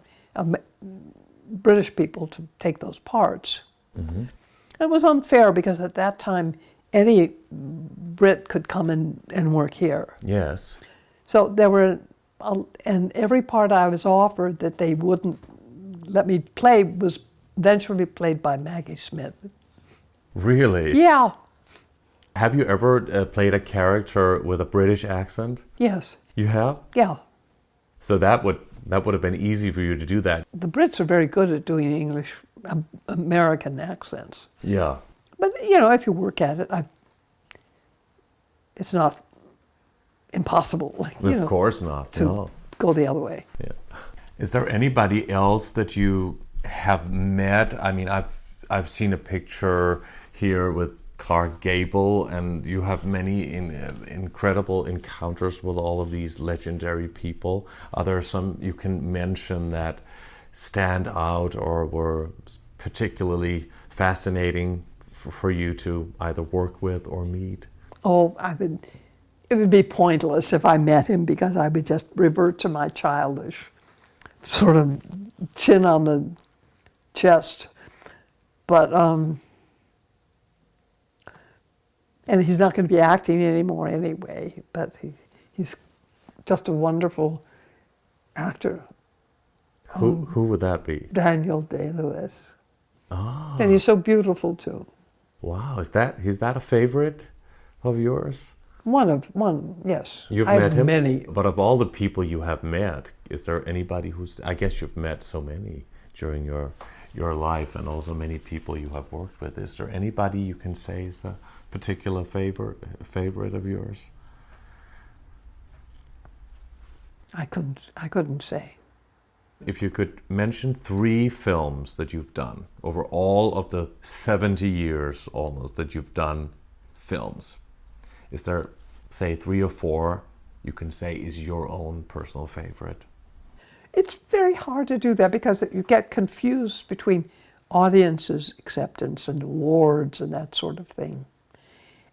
British people to take those parts. It was unfair because at that time any Brit could come and work here. Yes. So there were, and every part I was offered that they wouldn't let me play was eventually played by Maggie Smith. Really? Yeah. Have you ever played a character with a British accent? Yes. You have? Yeah. So that would have been easy for you to do that. The Brits are very good at doing English, American accents. Yeah. But, if you work at it, it's not impossible. Of course not. To go the other way. Yeah. Is there anybody else that you have met? I mean, I've seen a picture here with Clark Gable, and you have many incredible encounters with all of these legendary people. Are there some you can mention that stand out or were particularly fascinating for you to either work with or meet? Oh, it would be pointless if I met him because I would just revert to my childish sort of chin on the chest. But, and he's not going to be acting anymore anyway, but he's just a wonderful actor. Who would that be? Daniel Day-Lewis. Oh. And he's so beautiful too. Wow, is that a favorite of yours? One, yes. You've I met have him? many. But of all the people you have met, is there anybody I guess you've met so many during your life and also many people you have worked with. Is there anybody you can say is a particular favorite of yours? I couldn't say. If you could mention 3 films that you've done over all of the 70 years almost that you've done films. Is there, say, 3 or 4 you can say is your own personal favorite? It's very hard to do that because you get confused between audiences' acceptance and awards and that sort of thing.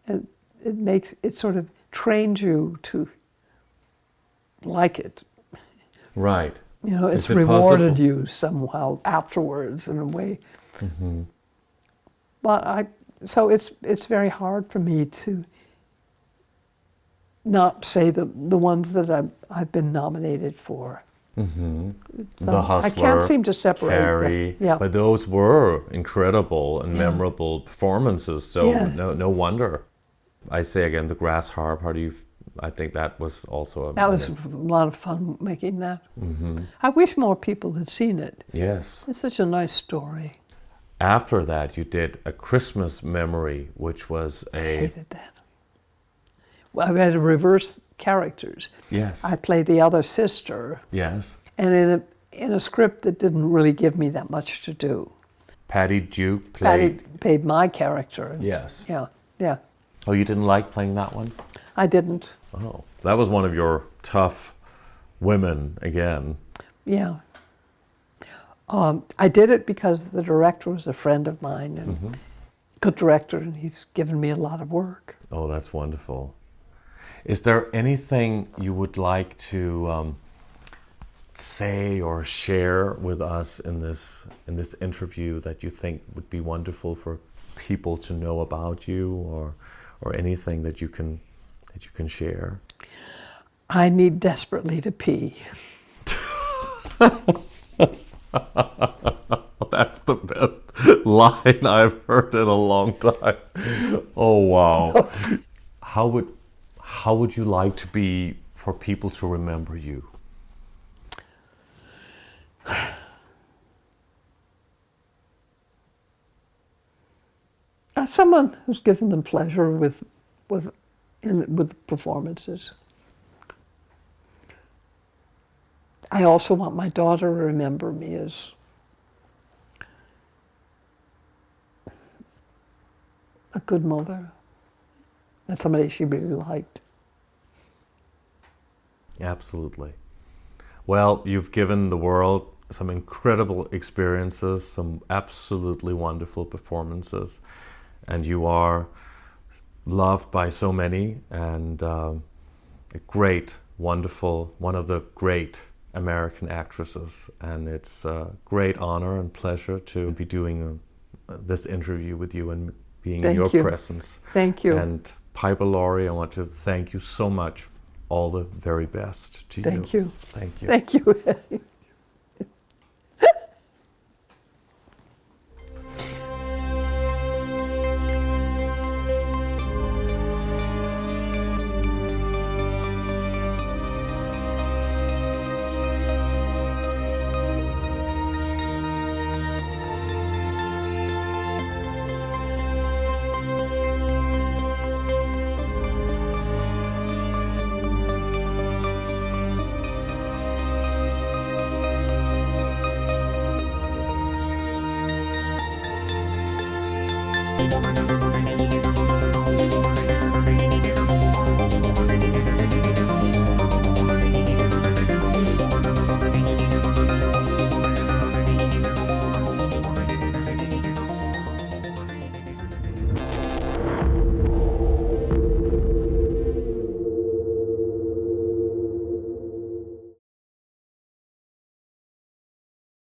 And it sort of trains you to like it. Right. You know, it's Is it rewarded possible? you somehow afterwards in a way. Mm-hmm. But so it's very hard for me to not say the ones that I've been nominated for. Mm-hmm. So The Hustler, I can't seem to separate Carrie, them. Yeah. but those were incredible and memorable performances. So Yeah. no wonder. I say again, The Grass Harp. I think that was also That was a lot of fun making that. Mm-hmm. I wish more people had seen it. Yes. It's such a nice story. After that, you did A Christmas Memory, which was I hated that. Well, I had to reverse characters. Yes. I played the other sister, Yes. and in a script that didn't really give me that much to do. Patty Duke Patty played. played my character. Yes. Yeah. Oh, you didn't like playing that one? I didn't. Oh, that was one of your tough women again. Yeah. I did it because the director was a friend of mine and good director, and he's given me a lot of work. Oh, that's wonderful. Is there anything you would like to say or share with us in this interview that you think would be wonderful for people to know about you, or anything that you can share? I need desperately to pee. That's the best line I've heard in a long time. Oh wow! How would you like to be for people to remember you? As someone who's given them pleasure with performances. I also want my daughter to remember me as a good mother and somebody she really liked. Absolutely. Well, you've given the world some incredible experiences, some absolutely wonderful performances, and you are loved by so many, and a great, wonderful, one of the great American actresses. And it's a great honor and pleasure to be doing this interview with you and being in your presence. Thank you. And Piper Laurie, I want to thank you so much. All the very best to you. Thank you. Thank you. Thank you.